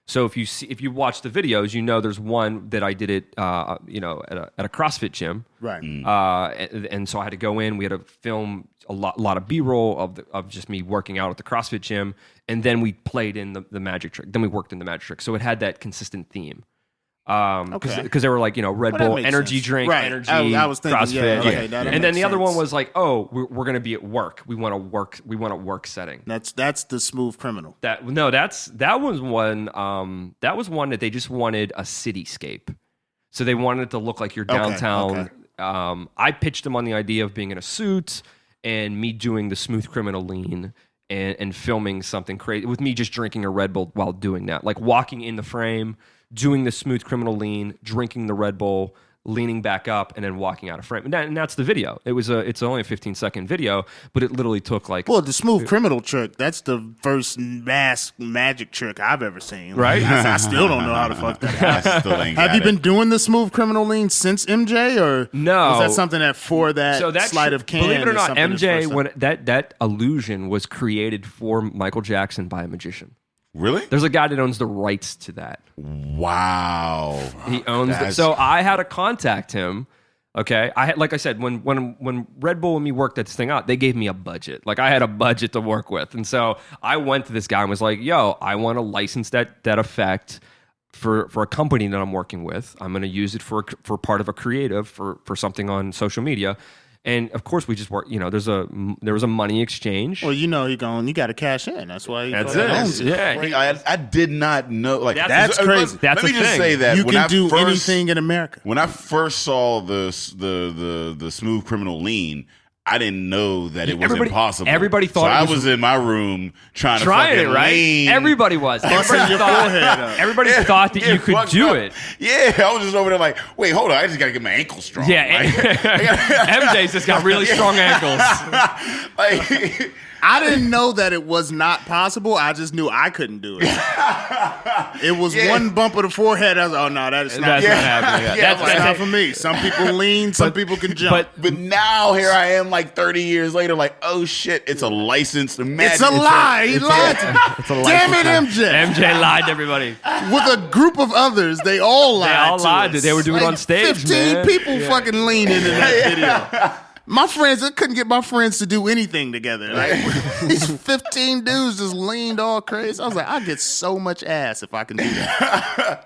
So if you watch the videos, you know there's one that I did it, at a CrossFit gym, Right. and so I had to go in. We had to film a lot of B-roll of just me working out at the CrossFit gym, and then we played in the magic trick. Then we worked in the magic trick, so it had that consistent theme. Because they were like, Red that Bull makes energy sense. drink, Right. energy, I was thinking, CrossFit. okay, that And then makes the other one sense. was like, we're going to be at work. We want a work setting. That's the Smooth Criminal. That was one that they just wanted a cityscape. So they wanted it to look like you're downtown. Okay. I pitched them on the idea of being in a suit and me doing the Smooth Criminal lean and filming something crazy with me just drinking a Red Bull while doing that. Like walking in the frame, doing the Smooth Criminal lean, drinking the Red Bull, leaning back up, and then walking out of frame. And that's the video. It's only a 15-second video, but it literally took like... Well, the Smooth Criminal trick, that's the first masked magic trick I've ever seen. Right? I still don't know how the fuck that happened. I still ain't Have got you it. been doing the Smooth Criminal lean since MJ, or No. was that something that for that, sleight of hand? Believe it or is not, something that's MJ, first when that illusion was created for Michael Jackson by a magician. Really? There's a guy that owns the rights to that. Wow. He owns it. That's- So I had to contact him. Okay, like I said, when Red Bull and me worked this thing out, they gave me a budget. Like I had a budget to work with, and so I went to this guy and was like, "Yo, I want to license that effect for a company that I'm working with. I'm going to use it for part of a creative for something on social media." And of course, we just work. There was a money exchange. Well, you got to cash in. That's why. That's fucking it. owns Yeah. I did not know. Like That's crazy. That's Let me a just thing. say that You when can I do first, anything in America. When I first saw the Smooth Criminal lean, I didn't know that it was impossible. Everybody thought so it I was- was in my room trying Trying to it, fucking right? lean. Everybody was. Busting your forehead up. Everybody thought that you could fucked do up. it. Yeah, I was just over there like, wait, hold on, I just got to get my ankles strong. Yeah, MJ's just got really strong ankles. Like, I didn't know that it was not possible. I just knew I couldn't do it. It was one bump of the forehead. I was like, oh, no, that is not, That's not happening. Yeah, that's not for me. Some people lean, some people can jump. but now here I am, like 30 years later, like, oh shit, it's a licensed magic. it's a lie. He lied to me. It's a Damn it, MJ. MJ lied to everybody. With a group of others, they all lied. They all to lied. us. They were doing it on stage, 15 man. people fucking leaned into that video. My friends, I couldn't get my friends to do anything together. Like these 15 dudes just leaned all crazy. I was like, I get so much ass if I can do that.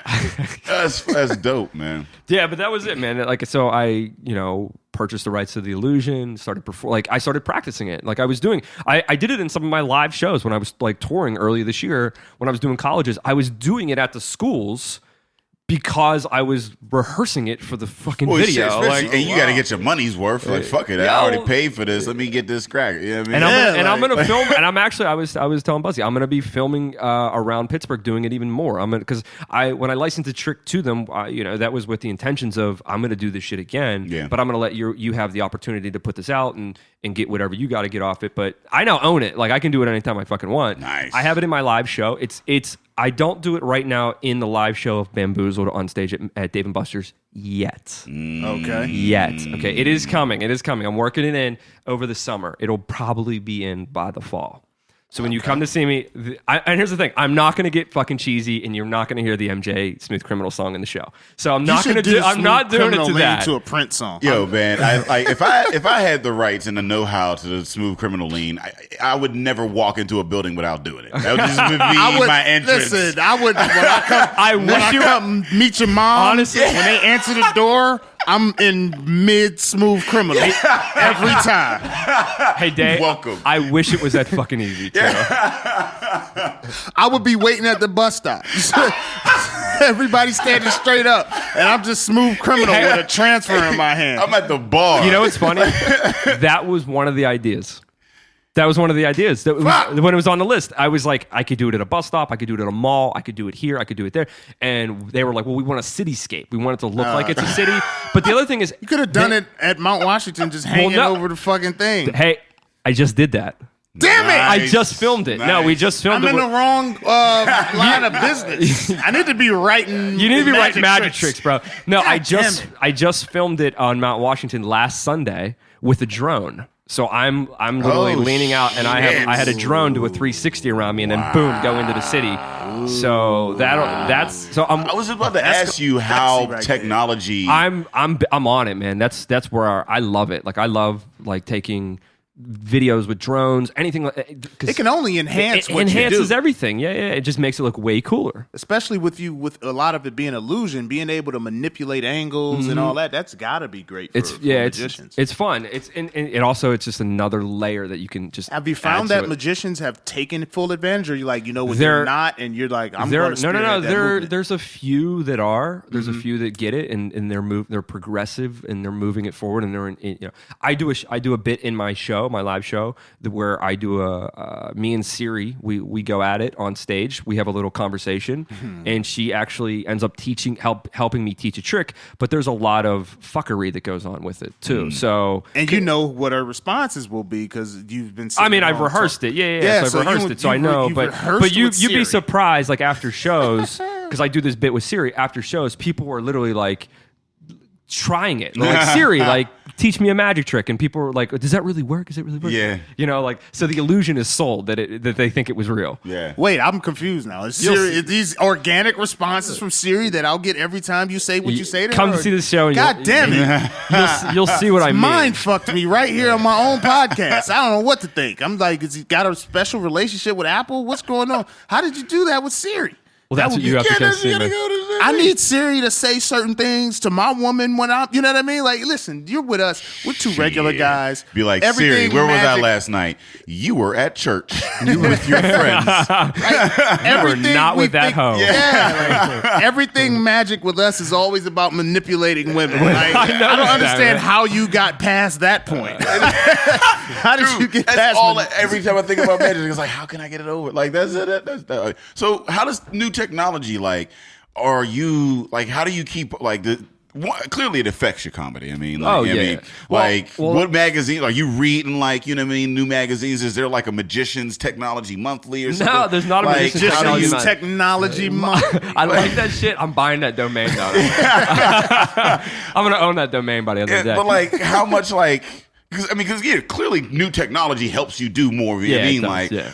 That's dope, man. Yeah, but that was it, man. Like, so I, purchased the rights to the illusion, I started practicing it. Like I was doing, I did it in some of my live shows when I was like touring earlier this year, when I was doing colleges. I was doing it at the schools because I was rehearsing it for the fucking video. Shit, Like, and you got to get your money's worth. Like, fuck it, I already paid for this. Let me get this crack. You know what I mean? And I'm gonna film. And I'm actually, I was telling Buzzy, I'm gonna be filming around Pittsburgh, doing it even more. I'm gonna, because when I licensed the trick to them, that was with the intentions of I'm gonna do this shit again. Yeah. But I'm gonna let you have the opportunity to put this out and get whatever you got to get off it. But I now own it. Like I can do it anytime I fucking want. Nice. I have it in my live show. It's. I don't do it right now in the live show of Bamboozled on stage at Dave & Buster's yet. Okay. Yet. Okay. It is coming. I'm working it in over the summer. It'll probably be in by the fall. So when you come to see me, and here's the thing, I'm not going to get fucking cheesy, and you're not going to hear the MJ Smooth Criminal song in the show. So I'm not going to do. I'm not doing it to that. To a Prince song. Yo, man, if I had the rights and the know-how to the Smooth Criminal lean, I would never walk into a building without doing it. That would just be my entrance. Listen, I would when I come. I wish you come meet your mom. Honestly, when they answer the door, I'm in mid Smooth Criminal every time. Hey, Dave. Welcome. I wish it was that fucking easy. Too. I would be waiting at the bus stop. Everybody standing straight up, and I'm just Smooth Criminal with a transfer in my hand. I'm at the bar. You know what's funny? That was one of the ideas. That was one of the ideas. When it was on the list, I was like, I could do it at a bus stop. I could do it at a mall. I could do it here. I could do it there. And they were like, well, we want a cityscape. We want it to look like it's a city. But the other thing is... You could have done it at Mount Washington, just hanging over the fucking thing. Hey, I just did that. Damn it! I just filmed it. Nice. No, we just filmed I'm it. in the wrong line of business. I need to be writing. You need to be writing magic tricks, bro. No, I damn it. just filmed it on Mount Washington last Sunday with a drone. So I'm literally leaning out, and I had a drone do a 360 around me, and then boom, go into the city. So I was about to ask you how technology. I'm on it, man. That's where I love it. Like I love like taking videos with drones, anything like it can only enhance it what enhances you do. everything. Yeah, it just makes it look way cooler. Especially with a lot of it being illusion, being able to manipulate angles and all that. That's got to be great for magicians. It's fun. It's it's just another layer that you can just. Have you found that magicians have taken full advantage, or you like when they're not, and you're like, I'm going to spearhead that movement? There's a few that are. There's a few that get it, and they're progressive, and they're moving it forward, and they're I do a bit in my show, my live show, where I do me and Siri, we go at it on stage. We have a little conversation, and she actually ends up helping me teach a trick. But there's a lot of fuckery that goes on with it too. So you know what her responses will be because you've been. I've rehearsed it. Yeah. So I've rehearsed it, so I know. But you'd be surprised, like after shows, because I do this bit with Siri. After shows, people were literally like trying it. They're like, Siri, like, teach me a magic trick. And people were like, does that really work? Is it really work? Yeah. So the illusion is sold that they think it was real. Yeah. Wait, I'm confused now. Is these organic responses from Siri that I'll get every time you say what you say to her? Come to see the show. And God damn it. You'll see what I mean. Mind fucked me right here on my own podcast. I don't know what to think. I'm like, has he got a special relationship with Apple? What's going on? How did you do that with Siri? Well, that's what you have to consider. I need Siri to say certain things to my woman when I'm, you know what I mean? Like, listen, you're with us. We're two regular guys. Be like, Siri, where was I last night? You were at church. You were with your friends. You were not with that hoe. Yeah. Everything magic with us is always about manipulating women. Like, I don't understand how you got past that point. How did you get past that? Every time I think about magic, it's like, how can I get it over? Like, that's it. So how does new technology, like, are you, like, how do you keep, like, clearly it affects your comedy. I mean, like, what magazine are you reading? Like, you know what I mean? New magazines. Is there like a Magician's Technology Monthly or something? No, there's not a Magician's Technology Monthly. I like that shit. I'm buying that domain now. I'm gonna own that domain by the end of the day. But like, how much like? Because clearly new technology helps you do more.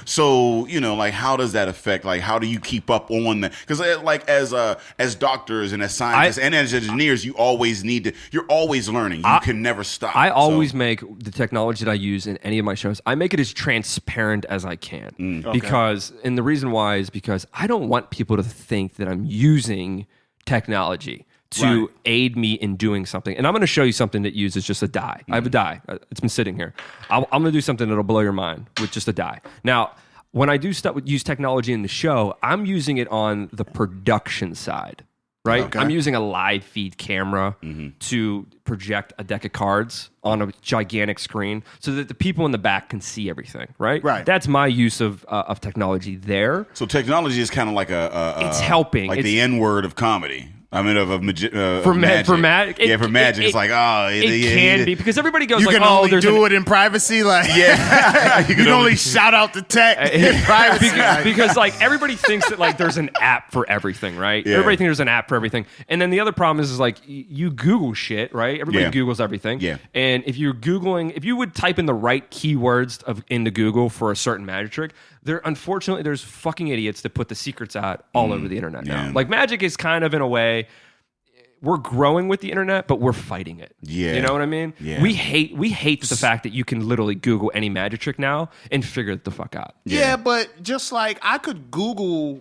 So like, how does that affect? Like, how do you keep up on that? Because like as doctors and as scientists and as engineers, you're always learning. You can never stop. I always make the technology that I use in any of my shows. I make it as transparent as I can and the reason why is because I don't want people to think that I'm using technology to aid me in doing something. And I'm going to show you something that uses just a die. I have a die. It's been sitting here. I'm going to do something that'll blow your mind with just a die. Now, when I do use technology in the show, I'm using it on the production side, right? Okay. I'm using a live feed camera to project a deck of cards on a gigantic screen so that the people in the back can see everything, right? Right. That's my use of technology there. So technology is kind of like it's helping. Like the N-word of comedy. I mean, for magic. For magic, it's like, it can be because everybody goes, you like, can only do it in privacy, like you can only shout out the tech in privacy, because like everybody thinks that like there's an app for everything, right? Yeah. Everybody thinks there's an app for everything, and then the other problem is like you Google shit, right? Everybody Googles everything, and if you would type in the right keywords into Google for a certain magic trick, unfortunately there's fucking idiots that put the secrets out all over the internet now. Like magic is kind of in a way. We're growing with the internet, but we're fighting it. Yeah. You know what I mean? Yeah. We hate the fact that you can literally Google any magic trick now and figure it the fuck out. Yeah, but just like I can Google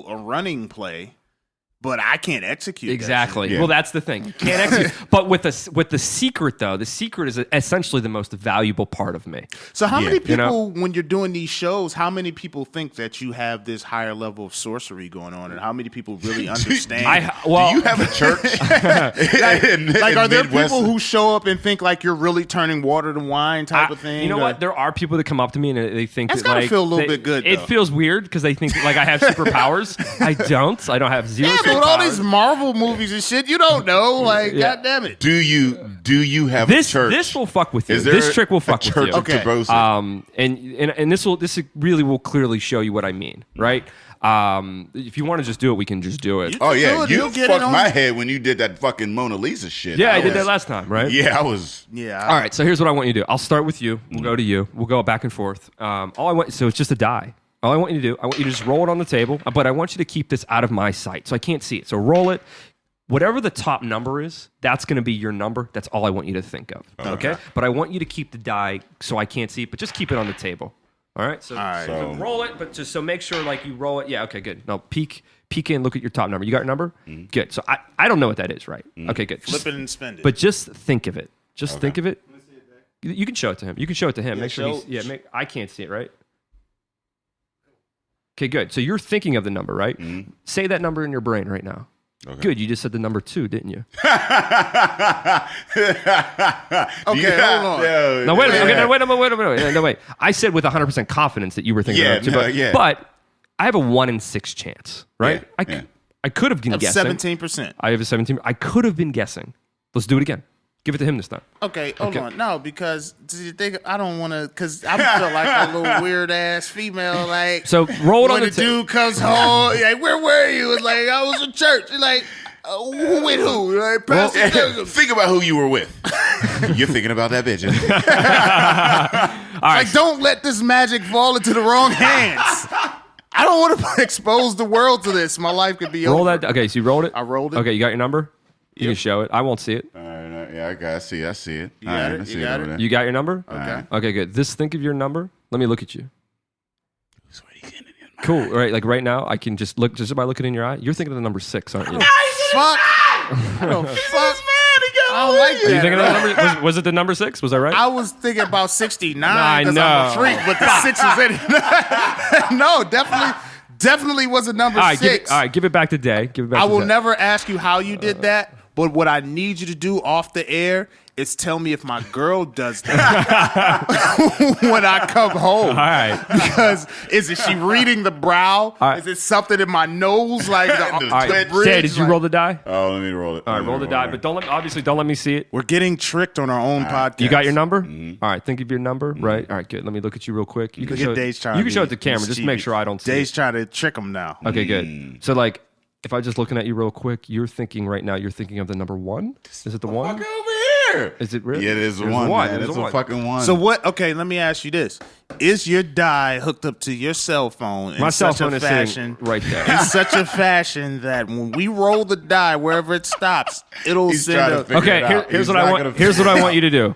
a running play, but I can't execute. Exactly. Well, that's the thing. You can't execute. But with the secret though, the secret is essentially the most valuable part of me. So how many people, when you're doing these shows, how many people think that you have this higher level of sorcery going on, and how many people really understand? Do you have a church? Are there people who show up and think like you're really turning water to wine type of thing? You know what? There are people that come up to me and they think that's gotta feel a little bit good. It feels weird because they think like I have superpowers. I don't. I don't have zero. With all these Marvel movies and shit, you don't know. Like, God damn it. Do you have a church? This will fuck with you. This trick will fuck with you. Okay. And this really will clearly show you what I mean, right? If you want to just do it, we can just do it. You fucked my head when you did that fucking Mona Lisa shit. Yeah, I did that last time, right? Yeah, I was. Yeah. All right, so here's what I want you to do. I'll start with you. We'll go to you. We'll go back and forth. So it's just a die. All I want you to do, I want you to just roll it on the table, but I want you to keep this out of my sight, so I can't see it. So roll it whatever the top number is, that's going to be your number. That's all I want you to think of. Okay? But I want you to keep the die so I can't see it, but just keep it on the table. All right? So roll it, but just so make sure like you roll it. Yeah, okay, good. Now peek in, look at your top number. You got your number? Good. So I don't know what that is, right? Okay, good. Flip it and spend it. But just think of it. Just think of it. You can show it to him. You can show it to him. Make sure I can't see it, right? Okay, good. So you're thinking of the number, right? Say that number in your brain right now. Okay. Good. You just said the number 2, didn't you? Okay, hold on. No, wait a minute. Okay, wait a minute. No, wait. I said with 100% confidence that you were thinking of it. But I have a 1 in 6 chance, right? I could have been guessing. 17%. I have a 17%. I could have been guessing. Let's do it again. Give it to him this time. Okay, hold on. No, because I don't want to, because I feel like a little weird ass female. Like, so roll it on the dude comes home, like, where were you? It's like, I was in church. It's like, with who? Like, Pastor think about who you were with. You're thinking about that bitch. All right. Like, don't let this magic fall into the wrong hands. I don't want to expose the world to this. My life could be over. Roll that. Okay, so you rolled it? I rolled it. Okay, you got your number? You can show it. I won't see it. All right, I see it. You got it? You got it? You got your number? Okay. Okay, good. Think of your number. Let me look at you. Cool. All right, like right now, I can just look, just by looking in your eye. You're thinking of the number 6, aren't you? Fuck. I don't like that. Are you thinking of the number? Was it the number 6? Was I right? I was thinking about 69 I because know. I'm a freak, but the 6 was in it. No, definitely was a number 6. All right, give it back to Day. I will never ask you how you did that, but what I need you to do off the air is tell me if my girl does that when I come home. All right. Because is she reading the brow? Right. Is it something in my nose? Like All right. bridge? Day, did you roll the die? Oh, let me roll it. All right, roll the die, but don't let me see it. We're getting tricked on our own podcast. You got your number? All right, think of your number, right? All right, good. Let me look at you real quick. You can show Dave's trying you can to show it be to camera. Just make sure I don't see Dave's it. trying to trick him now. Okay, good. So like, if I just looking at you real quick, you're thinking right now. You're thinking of the number 1. Is it the 1? Fuck over here. Is it really? Yeah, it is There's one. Man. There's It's a fucking 1. So what? Okay, let me ask you this: is your die hooked up to your cell phone? My cell such phone a is fashion, sitting right there. in such a fashion that when we roll the die, wherever it stops, it'll He's send trying to a. figure Okay, it out. here's He's what I not want. gonna Here's what I want you to do.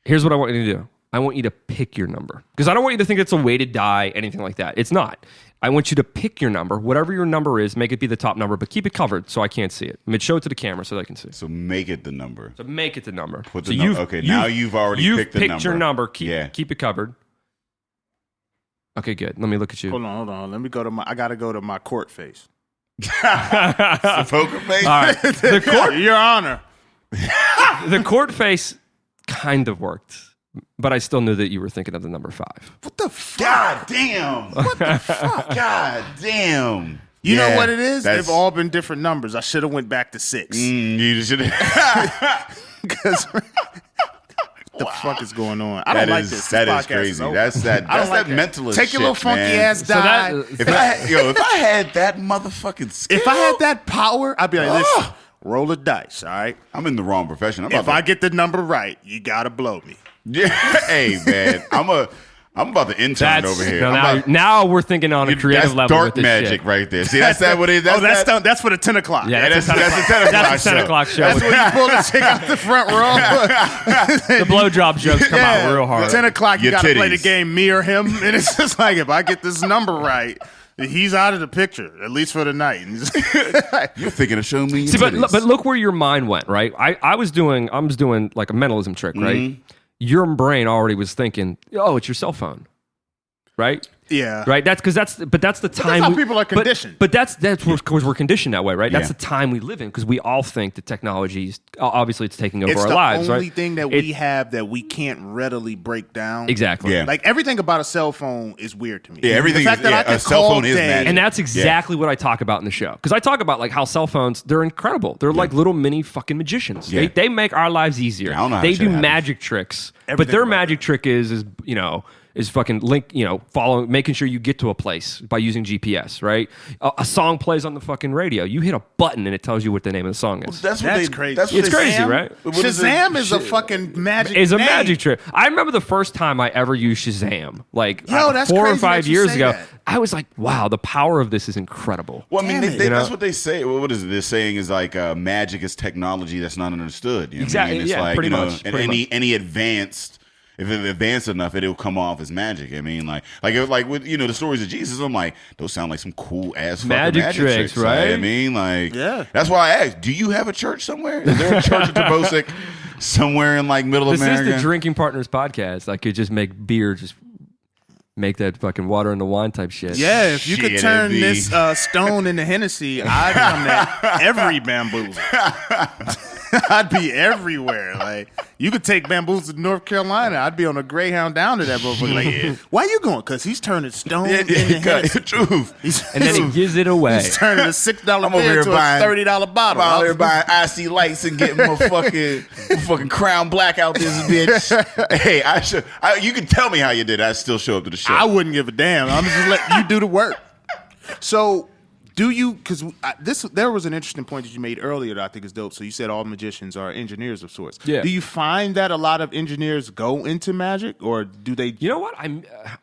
Here's what I want you to do. I want you to pick your number because I don't want you to think it's a weighted die, anything like that. It's not. I want you to pick your number, whatever your number is. Make it be the top number, but keep it covered so I can't see it. I mean, show it to the camera so they can see. So make it the number. So make it the number. Put the okay, now you've already picked the number. Your number. Keep it covered. Okay, good. Let me look at you. Hold on. Let me go to my. I gotta go to my court face. The poker face. All right. The court, Your Honor. the court face kind of worked, but I still knew that you were thinking of the number 5. What the fuck? God damn. What the fuck? God damn. You know what it is? That's- They've all been different numbers. I should have went back to 6. You should have. Because what the fuck is going on? I don't like this. That This is podcast crazy. over. That's that. I That's don't like that that. mentalist. Take your little shit, funky man. ass die. If I had that motherfucking skill, If I had that power, I'd be like, listen, roll the dice, all right? I'm in the wrong profession. If I get the number right, you gotta blow me. Yeah, hey man, I'm about to intern over here. Now we're thinking on a creative that's level dark with this magic shit. right there. See, that's what it is. That's for the 10 o'clock. Yeah, that's the 10 o'clock That's the 10 o'clock show. That's when you pull the chick out the front row. The blowjob jokes come out real hard. 10 o'clock, you Your gotta play the titties. game, me or him. And it's just like, if I get this number right, he's out of the picture, at least for the night. You're thinking of showing me your See, but titties. look where your mind went, right? I was doing like a mentalism trick, right? Mm-hmm. Your brain already was thinking, oh, it's your cell phone, right? Yeah. Right. That's the time. how people are conditioned. But that's because we're conditioned that way, right? That's Yeah. the time we live in because we all think that technology is obviously it's taking over It's our the lives, only right? thing that we have that we can't readily break down. Exactly. Yeah. Like everything about a cell phone is weird to me. Yeah, everything The fact is- that yeah, I can a cell call phone is Dave- magic. And that's exactly what I talk about in the show. Because I talk about like how cell phones, they're incredible. They're like little mini fucking magicians. Yeah. They make our lives easier. I don't know how They that do shit happens. magic tricks. But Everything their about magic trick is is fucking following, making sure you get to a place by using GPS, right? A song plays on the fucking radio. You hit a button and it tells you what the name of the song is. That's crazy. It's crazy, right? Shazam is a fucking magic. It's a magic trick. I remember the first time I ever used Shazam, like that's 4 or crazy 5 that you years say ago. that. I was like, wow, the power of this is incredible. Well, I mean, Damn it. that's what they say. What is it? They're saying is like magic is technology that's not understood. You know Exactly. What I mean? It's Yeah, like, pretty you know, much. and Pretty much. any advanced. If it's advanced enough, it'll come off as magic. I mean, like with the stories of Jesus, I'm like, those sound like some cool ass Magic magic tricks, Like, right? I mean, like, Yeah. That's why I asked, do you have a church somewhere? Is there a church in Terbosic somewhere in like middle This America? is the Drinking Partners podcast. I could just make beer, just make that fucking water into wine type shit. Yeah, if you could Shit, turn it'd be- this stone into Hennessy, I'd come to every Bamboozled. I'd be everywhere. Like, you could take Bamboozled to North Carolina. I'd be on a Greyhound down to that motherfucker. Like, why you going? Because he's turning stone into Hennessy. Truth. And then he gives it away. He's turning a $6 I'm over beer here to buying- a $30 bottle. While they're buying IC lights and getting my fucking crown black out this bitch. Hey, you can tell me how you did. I still show up to the show. I wouldn't give a damn. I'm just letting you do the work. So, do you? Because there was an interesting point that you made earlier that I think is dope. So you said all magicians are engineers of sorts. Yeah. Do you find that a lot of engineers go into magic, or do they? You know what?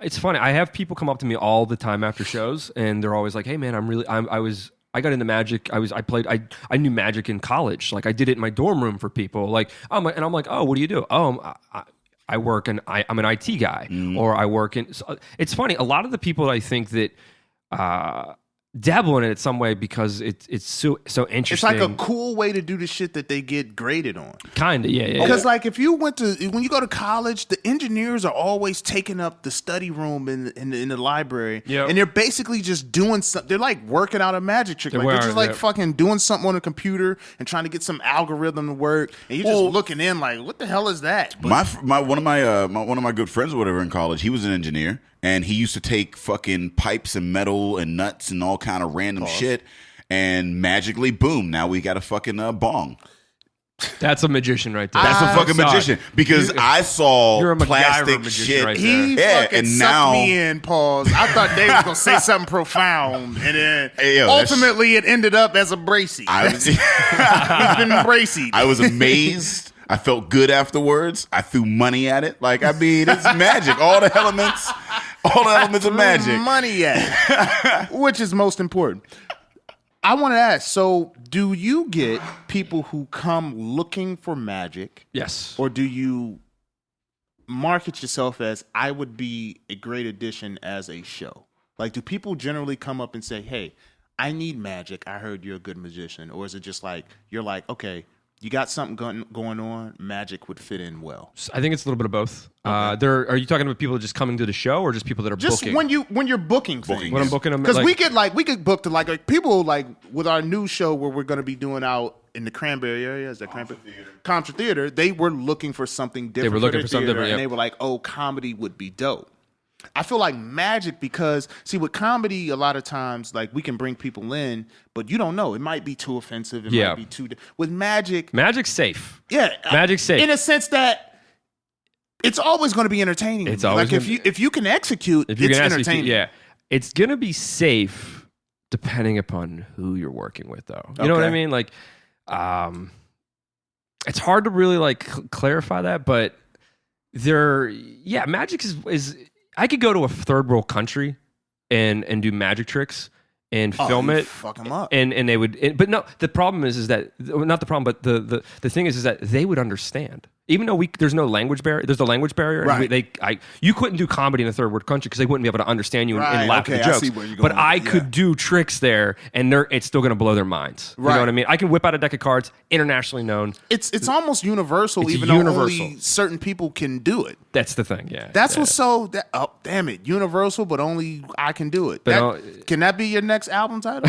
It's funny. I have people come up to me all the time after shows, and they're always like, "Hey, man, I got into magic. I knew magic in college. Like, I did it in my dorm room for people. Like, I'm like, oh, what do you do? Oh, I work and I'm an IT guy, or I work in. So it's funny. A lot of the people that I think that dabble in it in some way because it's so interesting. It's like a cool way to do the shit that they get graded on. Kinda, yeah. Because like if you when you go to college, the engineers are always taking up the study room in the library, Yep. and they're basically just doing something. They're like working out a magic trick. Like, they're just like fucking doing something on a computer and trying to get some algorithm to work, and you're just looking in like, what the hell is that? But one of my good friends or whatever in college, he was an engineer, and he used to take fucking pipes and metal and nuts and all kind of random shit, and magically, boom! Now we got a fucking bong. That's a magician right there. That's a fucking magician because I saw You're a MacGyver plastic magician shit. right there. he fucking and sucked now me in. Pause. I thought Dave was gonna say something profound, and then Hey, yo, ultimately it ended up as a bracy. It's been bracy. I was amazed. I felt good afterwards. I threw money at it. Like, I mean, it's magic. All the elements of magic. Money at it, which is most important. I want to ask, so do you get people who come looking for magic? Yes. Or do you market yourself as, I would be a great addition as a show? Like, do people generally come up and say, hey, I need magic. I heard you're a good magician. Or is it just like, you're like, okay, you got something going on, magic would fit in well? I think it's a little bit of both. Are you talking about people just coming to the show, or just people that are Just booking? when you're booking things. When I'm booking them, Because we get booked to like people like with our new show where we're going to be doing out in the Cranberry area. Is that Cranberry? Contra Theater. They were looking for something different. They were looking their for something theater, different, and yep. they were like, "Oh, comedy would be dope." I feel like magic because with comedy a lot of times like we can bring people in, but you don't know. It might be too offensive. It might be too. With magic's safe. Yeah, Magic's safe in a sense that it's always going to be entertaining. It's like always if you can execute, it's entertaining. Yeah, it's gonna be safe depending upon who you're working with, though. You know what I mean? Like, it's hard to really like clarify that, but magic is. I could go to a third world country and do magic tricks and film it, fuck them up, and they would. But no, the problem is that not the problem, but the thing is that they would understand. Even though there's no language barrier, there's the language barrier. Right. And you couldn't do comedy in a third world country because they wouldn't be able to understand you and laugh at the I jokes. see where you're going But with I it, could do tricks there, and it's still going to blow their minds. You know what I mean? I can whip out a deck of cards, internationally known. It's almost universal, It's even universal. though only certain people can do it. That's the thing. Yeah, That's what's so. Oh, damn it! Universal, but only I can do it. But Can that be your next album title?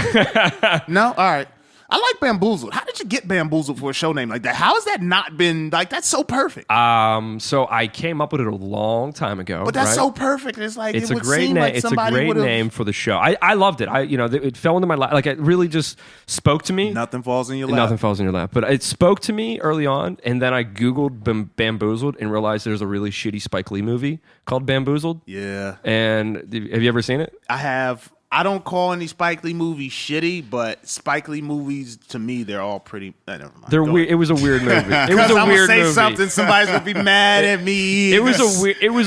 No, all right. I like Bamboozled. How did you get Bamboozled for a show name like that? How has that not been like? That's so perfect. So I came up with it a long time ago. But that's right? so perfect. It's like It's it a would great seem name. like It's a somebody great would've- name for the show. I loved it. It fell into my lap. Like it really just spoke to me. Nothing falls in your lap. Nothing falls in your lap. But it spoke to me early on, and then I Googled Bamboozled and realized there's a really shitty Spike Lee movie called Bamboozled. Yeah. And have you ever seen it? I have. I don't call any Spike Lee movies shitty, but Spike Lee movies, to me, they're all pretty. Never mind. They're weird. It was a weird movie. It was Because a I'm weird gonna say movie. something, somebody's gonna be mad at me. It was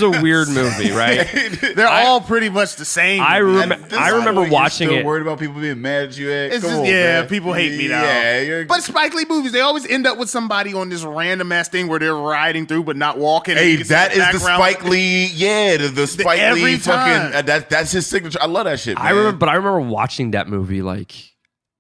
a weird movie, right? They're all pretty much the same. I remember You're watching still it. worried about people being mad at you. It's Come just, on, yeah, man. people hate me now. Yeah, but Spike Lee movies, they always end up with somebody on this random ass thing where they're riding through but not walking. Hey, You can see that is the background. Spike Lee. Yeah, the Spike every Lee time. fucking. That's his signature. I love that shit. Man. I remember watching that movie like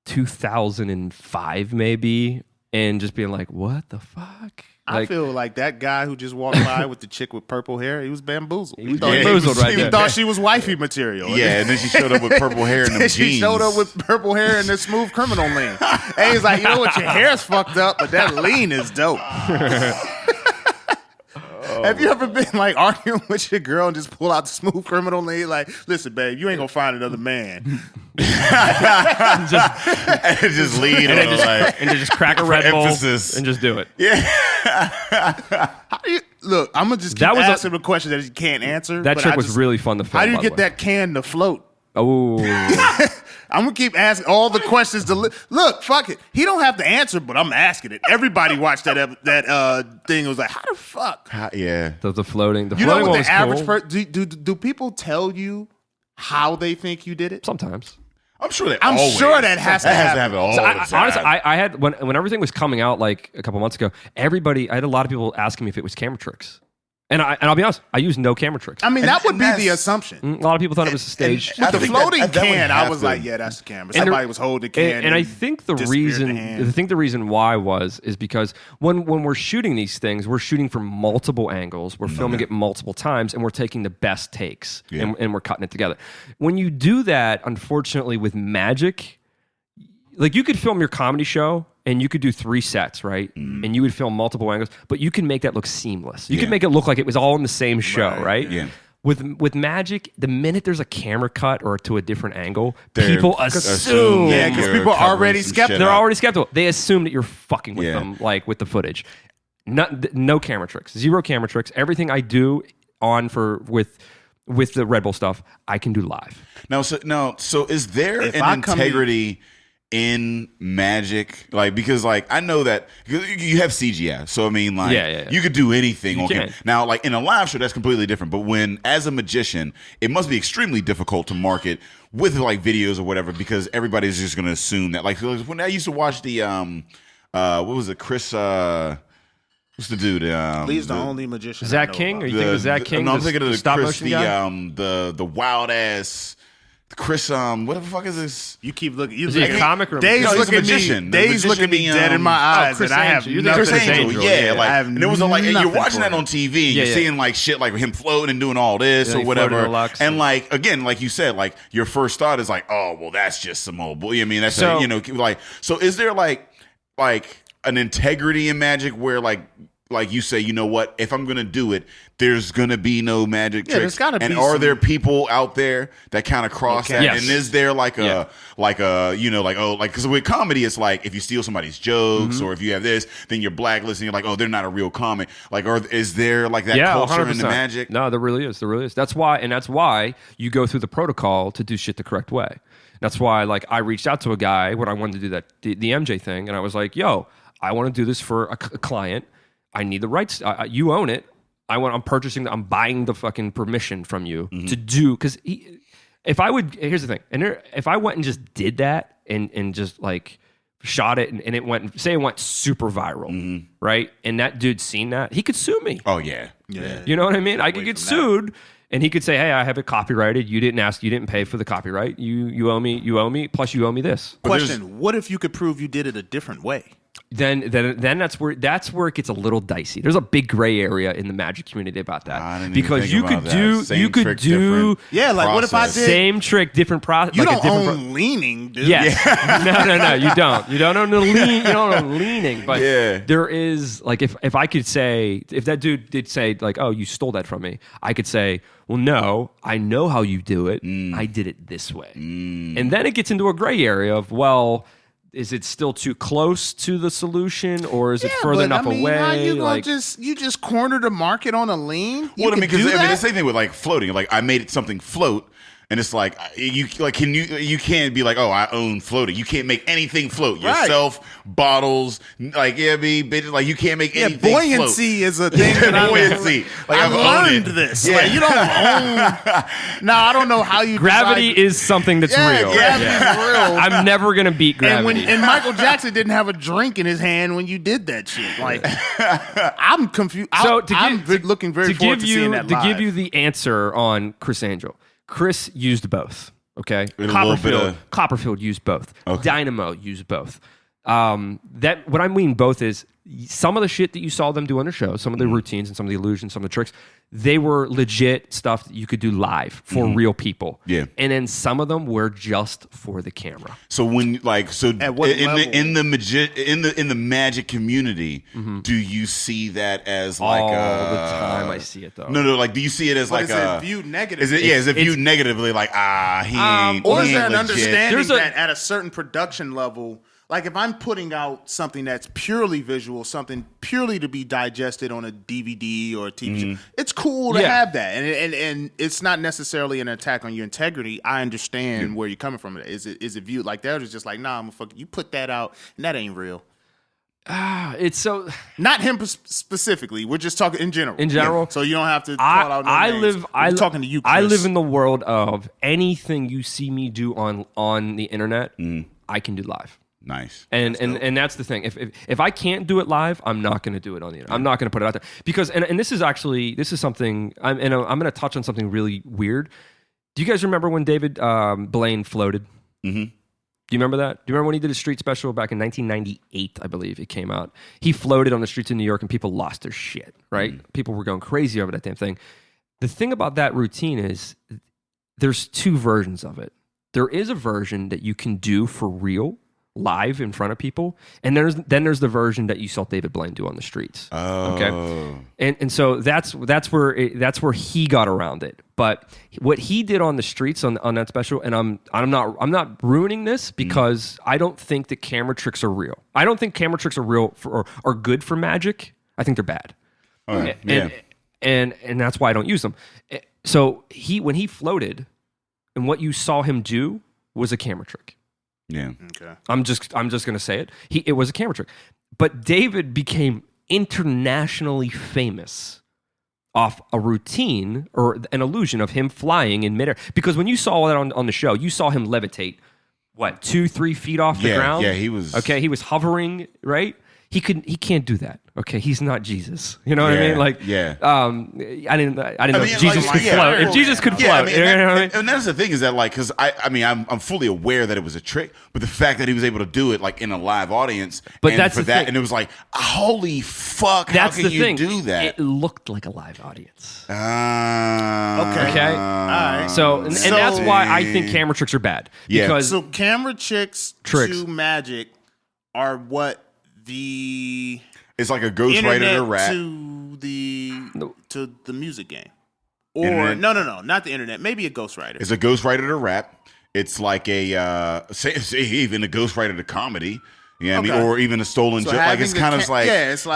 2005 maybe, and just being like, "What the fuck?" I feel like that guy who just walked by with the chick with purple hair, he was bamboozled. He was thought- bamboozled right He there. thought she was wifey material. Yeah, and then she showed up with purple hair and them She jeans. showed up with purple hair and the smooth criminal lean. And he's like, you know what, your hair's fucked up, but that lean is dope. Have you ever been like arguing with your girl and just pull out the smooth criminal lean? Like, listen, babe, you ain't gonna find another man. and just lead and on then just crack a Red Bull emphasis. and just do it. How do you look? I'm gonna just keep That was asking the question that you can't answer. That but trick I was just- really fun to film. How do you by get the way. that can to float? Oh, I'm gonna keep asking all the questions to look. Fuck it. He don't have to answer, but I'm asking it. Everybody watched that thing. It was like, how the fuck? Yeah. the floating. The You know floating what one the was average cool. person do people tell you how they think you did it? Sometimes. I'm sure that. I'm always, sure that has to happen. happen all So the time. honestly, I had when everything was coming out like a couple months ago. I had a lot of people asking me if it was camera tricks, and I'll be honest, I used no camera tricks. I mean, that would be that's- the assumption. A lot of people thought it was staged. I With the think that- floating that would can, I have was to- like, yeah, that's the camera. And the- Somebody was holding the can. And I think the disappeared the reason why is because when we're shooting these things, we're shooting from multiple angles, we're filming it multiple times, and we're taking the best takes and we're cutting it together. When you do that, unfortunately, with magic, like you could film your comedy show and you could do 3 sets, right? And you would film multiple angles, but you can make that look seamless. You can make it look like it was all in the same show, right? Yeah. With magic, the minute there's a camera cut or to a different angle, people assume. Yeah, because you're people are covering already some skeptical. shit They're up. already skeptical. They assume that you're fucking with Yeah. them, like with the footage. No camera tricks. 0 camera tricks. Everything I do with the Red Bull stuff, I can do live. So is there If an I come integrity in magic? Like, because like I know that you have CGI, so I mean, like, Yeah. you could do anything. You on can. camera. Now, like in a live show, that's completely different. But when as a magician, it must be extremely difficult to market with like videos or whatever, because everybody's just going to assume that. Like when I used to watch the what was it, Chris? What's the dude? He's the only magician. Zach I know King? about. Are you thinking of Zach King? No, I'm the- thinking of the the stop Chris, motion guy? the wild ass Chris. What the fuck is this? You keep looking. Is he a comic or a Dave's No, he's a looking magician. me. The Dave's magician, looking me dead in my eyes, Chris and I have Angel. You're nothing. thinking Chris Chris Angel, Angel, yeah, I like, have and it was like, and you're nothing watching for that him. on TV, and you're Yeah. seeing like shit like him floating and doing all this Yeah, or he floated whatever, a Lux and and- like again, like you said, like your first thought is like, oh, well, that's just some old boy. I mean, that's So- like, so is there like an integrity in magic where like you say, you know what, if I'm gonna do it, there's gonna be no magic Yeah, tricks. there's gotta and be are some- there people out there that kind of cross that? Yes. And is there like a because with comedy, it's like if you steal somebody's jokes or if you have this, then you're blacklisted. And you're like, oh, they're not a real comic. Like, or is there like that culture in the magic? No, there really is. There really is. That's why you go through the protocol to do shit the correct way. That's why, like, I reached out to a guy when I wanted to do the MJ thing, and I was like, yo, I want to do this for a client. I need the rights. You own it. I'm buying the fucking permission from you to do, because here's the thing, and if I went and just did that and just like shot it and it went super viral, right? And that dude seen that, he could sue me. Oh yeah. You know what I mean? I could get sued, and he could say, "Hey, I have it copyrighted. You didn't pay for the copyright. You owe me. Plus, you owe me this." Question: what if you could prove you did it a different way? then that's where it gets a little dicey. There's a big gray area in the Magic community about that because you could do what if I did same trick, different process? You don't own leaning, dude. Yes. No, you don't. You don't own the lean. You don't own leaning. But there is like if I could say if that dude did say like, oh, you stole that from me, I could say, well, no, I know how you do it. I did it this way, and then it gets into a gray area of is it still too close to the solution, or is it further enough away? How you gonna just corner the market on a lean? Well, because the same thing with like floating. Like I made something float, and it's like you can't be like, oh, I own floating. You can't make anything float yourself. Bottles, like bitches, like you can't make anything buoyancy float. Is a thing. Buoyancy. Like I've learned this. Yeah. Like, you don't own. No, I don't know how you. Gravity is something that's real. Gravity's real. I'm never gonna beat gravity. And Michael Jackson didn't have a drink in his hand when you did that shit. Like, I'm confused. I'm looking very forward to seeing that live. To give you the answer on Chris Angel, Chris used both. Okay, Copperfield used both. Okay. Dynamo used both. That what I mean both is some of the shit that you saw them do on their show, some of the routines and some of the illusions, some of the tricks, they were legit stuff that you could do live for real people. Yeah. And then some of them were just for the camera. So when in the magic community, do you see that as like all the time? I see it though. No, like do you see it as like is it viewed negatively? Is it viewed negatively? Like he ain't or is he there ain't an legit? understanding that at a certain production level? Like if I'm putting out something that's purely visual, something purely to be digested on a DVD or a TV show, it's cool to have that, and it's not necessarily an attack on your integrity. I understand where you're coming from. Is it viewed like that, or is it just like, nah, you put that out, and that ain't real. It's so not him specifically. We're just talking in general. In general, so you don't have to call out no names. I'm talking to you, Chris. I live in the world of anything you see me do on the internet. I can do live. Nice. And that's the thing. If I can't do it live, I'm not going to do it on the internet. I'm not going to put it out there because and this is something I'm going to touch on something really weird. Do you guys remember when David Blaine floated? Mm-hmm. Do you remember that? Do you remember when he did a street special back in 1998? I believe it came out. He floated on the streets of New York and people lost their shit. Right? People were going crazy over that damn thing. The thing about that routine is there's two versions of it. There is a version that you can do for real, live in front of people, and then there's the version that you saw David Blaine do on the streets. Oh. Okay, and so that's where he got around it. But what he did on the streets on that special, and I'm not ruining this because I don't think that camera tricks are real. I don't think camera tricks are real or are good for magic. I think they're bad. And that's why I don't use them. So when he floated, and what you saw him do was a camera trick. Yeah. Okay. I'm just gonna say it. It was a camera trick, but David became internationally famous off a routine or an illusion of him flying in midair. Because when you saw that on the show, you saw him levitate 2-3 feet off the ground. Yeah, he was. Okay, he was hovering. Right. He can't do that. Okay, he's not Jesus. You know what I mean? Like, I didn't know if Jesus could float. If Jesus could float, you know what I mean? And that's the thing is that like, because I'm fully aware that it was a trick, but the fact that he was able to do it like in a live audience, but that's the thing. And it was like, holy fuck, how can you do that? It looked like a live audience. Okay. All right. So that's why I think camera tricks are bad. Yeah. Because so camera tricks to magic are what it's like a ghostwriter to rap to the music game, or no, not the internet. Maybe a ghostwriter. It's a ghostwriter to rap. It's like a say even a ghostwriter to comedy. Yeah, I mean, or even a stolen joke. Like it's kind of like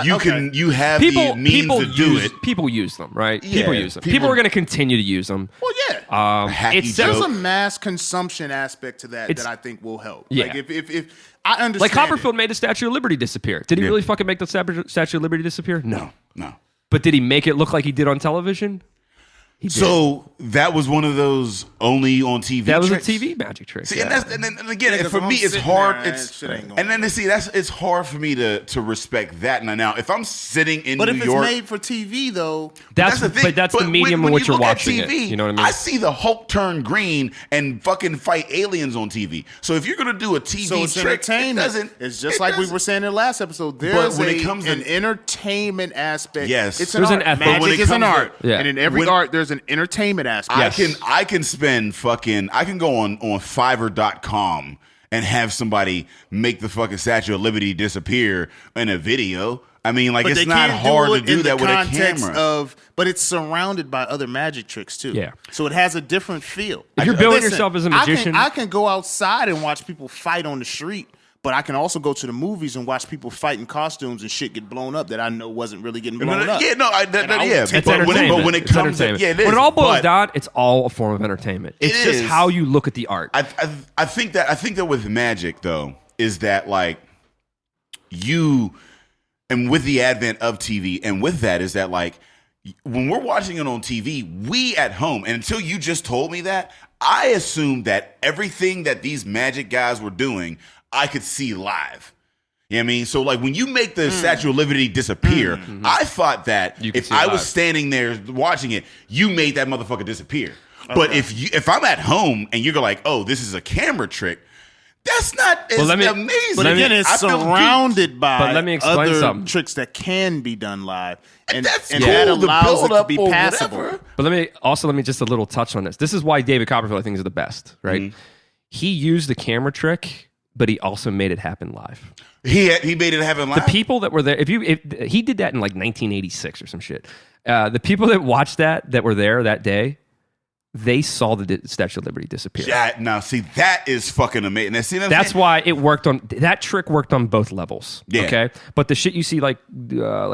you have the means to do it. People use them, right? Yeah, people use them. People are going to continue to use them. Well, yeah. There's a mass consumption aspect to that I think will help. Yeah. Like if I understand, like Copperfield made the Statue of Liberty disappear. Did he really fucking make the Statue of Liberty disappear? No. No. But did he make it look like he did on television? So that was one of those only on TV. That was tricks? a TV magic trick. See, yeah. and again, Yeah, for me, it's hard. It's It's hard for me to respect that. Now, if I'm sitting in but New if York, it's made for TV though, That's the thing. but that's the medium in which you're look at watching TV, it. You know what I mean? I see the Hulk turn green and fucking fight aliens on TV. So if you're gonna do a TV so it's trick, entertainment. It's just like we were saying in the last episode. There's when it comes an to entertainment aspect. Yes. It's There's an an art. ethic. Magic is an art. Yeah. And in every art, there's an entertainment aspect. I can spend I can go on Fiverr.com and have somebody make the fucking Statue of Liberty disappear in a video. I mean, like, But it's they not can't hard do to it do in that the with a context camera. but it's surrounded by other magic tricks too. Yeah. So it has a different feel. If you're building yourself as a magician, I can go outside and watch people fight on the street, but I can also go to the movies and watch people fight in costumes and shit get blown up that I know wasn't really getting blown up. Yeah, no, I'll yeah. take It's But entertainment. when it It's comes to entertainment. it is. When it all boils but down, it's all a form of entertainment. It's just is. how you look at the art. I think that with magic though is that like you, and with the advent of TV, and with that is that like when we're watching it on TV, we at home, and until you just told me that, I assumed that everything that these magic guys were doing, I could see live. You know what I mean? So like when you make the Statue of Liberty disappear, I thought that You could if see it I was live. standing there watching it, you made that motherfucker disappear. But if I'm at home and you're like, oh, this is a camera trick, that's not as amazing. But again, it's I feel surrounded by But let me explain other something. tricks that can be done live, and that's and cool, that the allows it to build-up be or passable. whatever. But let me just a little touch on this. This is why David Copperfield I think is the best, right? He used the camera trick, but he also made it happen live. He made it happen live. The people that were there, if he did that in like 1986 or some shit. The people that watched that were there that day, they saw the Statue of Liberty disappear. Yeah, now see that is fucking amazing. Now, see, That's why it worked on that trick worked on both levels. Yeah. Okay, but the shit you see like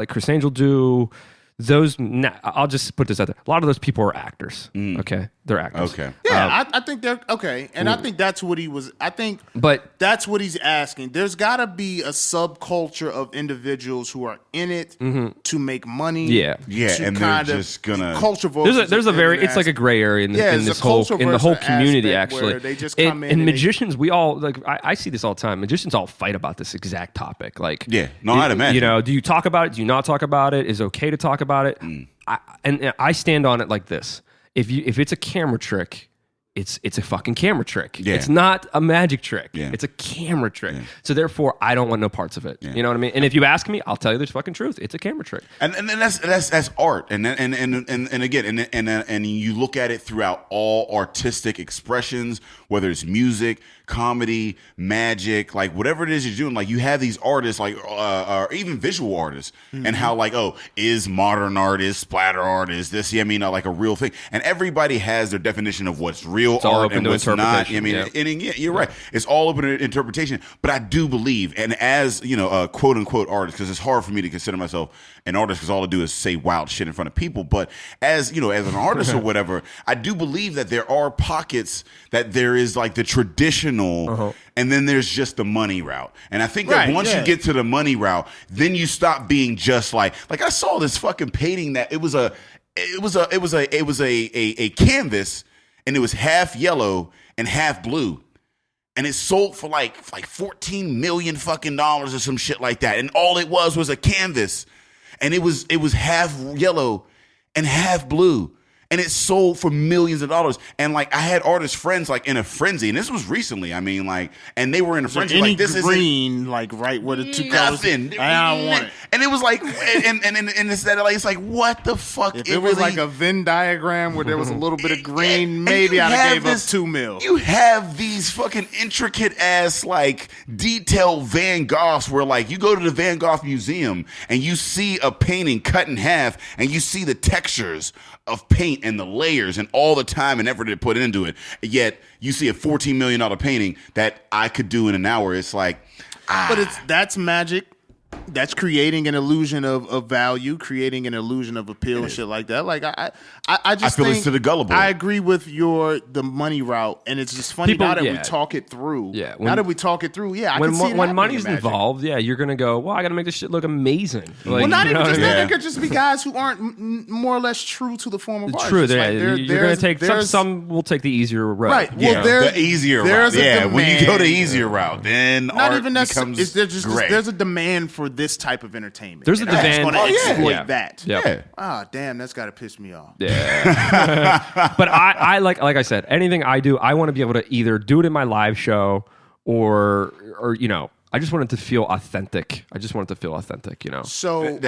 Chris Angel do, those I'll just put this out there. A lot of those people are actors. Okay, they're actors. Okay. Yeah, I think they're okay, and I think that's what he was. I think, But that's what he's asking. There's got to be a subculture of individuals who are in it to make money. Yeah. Yeah, to and they're kind of just gonna- culture. there's a very it's like a gray area in, Yeah, in it's this a whole culture in the whole versus community aspect actually. where they just come in and and they- magicians, we all like I see this all the time. Magicians all fight about this exact topic. Like Yeah. No, I'd imagine. You know, do you talk about it? Do you not talk about it? Is it okay to talk about it? And I stand on it like this: if it's a camera trick, it's a fucking camera trick. Yeah. It's not a magic trick. Yeah. It's a camera trick. So therefore, I don't want no parts of it. You know what I mean? And if you ask me, I'll tell you the fucking truth. It's a camera trick. And that's art, and again, and you look at it throughout all artistic expressions, whether it's music, comedy, magic, like whatever it is you're doing. Like you have these artists, like or even visual artists, and how like is modern art, is splatter art, is this? I mean, like a real thing, and everybody has their definition of what's real all art open and to what's not. I interpretation, mean, yeah. and yeah, you're right. It's all open to interpretation. But I do believe, and as you know, a quote unquote artist, because it's hard for me to consider myself an artist because all I do is say wild shit in front of people. But as you know, as an artist or whatever, I do believe that there are pockets that there is like the traditional, and then there's just the money route. And I think that once you get to the money route, then you stop being just like I saw this fucking painting that it was a canvas, and it was half yellow and half blue. And it sold for like $14 million fucking dollars or some shit like that. And all it was a canvas. And it was half yellow and half blue. And it sold for millions of dollars. And like I had artist friends like in a frenzy, and this was recently. I mean, like, and they were in a frenzy. Any Like this green, isn't like right where the two colors. nothing. I don't want it. And it was like, and it's that like it's like what the fuck? If it was like a Venn diagram where there was a little bit of green, and maybe you I'd have gave have up $2 million. You have these fucking intricate ass like detailed Van Goghs where like you go to the Van Gogh Museum and you see a painting cut in half and you see the textures of paint and the layers and all the time and effort they put into it. Yet you see a $14 million painting that I could do in an hour. It's like, But that's magic That's creating an illusion of value, creating an illusion of appeal and shit like that. Like I just feel think it's to the gullible. I agree with the money route, and it's just funny now that we talk it through. Yeah, now that we talk it through, I can see it when money's in Magic. involved, you're gonna go. Well, I got to make this shit look amazing. Like, Well, not even just that. Yeah. There could just be guys who aren't more or less true to the form of art. True, It's like you're gonna take some will take the easier route. Right. Yeah, Well, the easier route. Yeah, when you go the easier route, then not art even necessarily. becomes great. There's a demand for this type of entertainment. There's a demand. Going to exploit that. Yeah. Ah, damn, that's got to piss me off. Yeah. But I like I said, anything I do, I want to be able to either do it in my live show or I just want it to feel authentic. So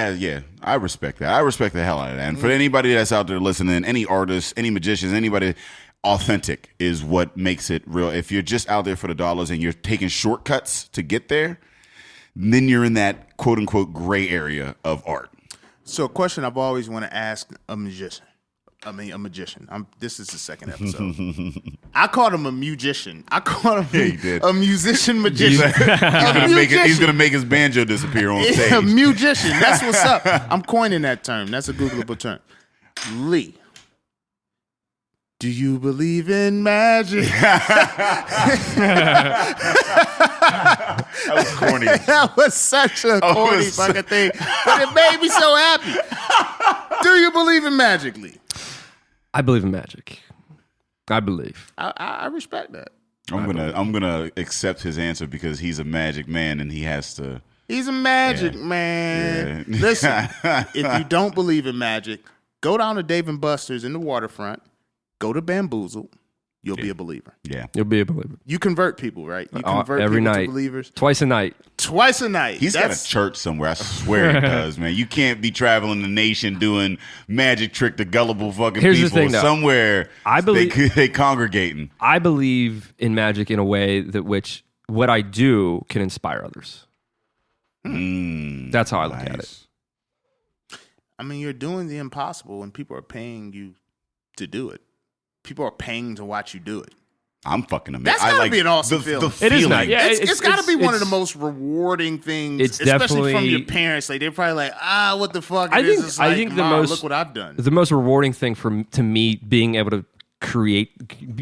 I respect that. I respect the hell out of that. And for anybody that's out there listening, any artists, any magicians, anybody, authentic is what makes it real. If you're just out there for the dollars and you're taking shortcuts to get there, then you're in that quote unquote gray area of art. So a question I've always want to ask a magician. This is the second episode. I called him a musician. I called him a musician magician. He's gonna make his banjo disappear on stage. A musician. That's what's up. I'm coining that term. That's a Googleable term. Lee, do you believe in magic? That was corny. That was such a corny fucking thing, but it made me so happy. Do you believe in magic, Lee? I believe in magic. I believe. I respect that. I'm gonna accept his answer because he's a magic man and he has to. He's a magic man. Yeah. Listen, if you don't believe in magic, go down to Dave & Buster's in the waterfront. Go to Bamboozled. You'll be a believer. Yeah. You'll be a believer. You convert people, right? You convert every people night. to believers. Twice a night. He's got a church somewhere. I swear he does, man. You can't be traveling the nation doing magic trick to gullible fucking Here's people. The thing, though. Somewhere I believe they congregating. I believe in magic in a way that which what I do can inspire others. That's how I look at it. I mean, you're doing the impossible and people are paying you to do it. People are paying to watch you do it. I'm fucking amazed. That's gotta be an awesome feeling. It is not. Yeah, it's gotta be one of the most rewarding things, it's especially from your parents. Like they're probably like, what the fuck? I think the most look what I've done. The most rewarding thing to me being able to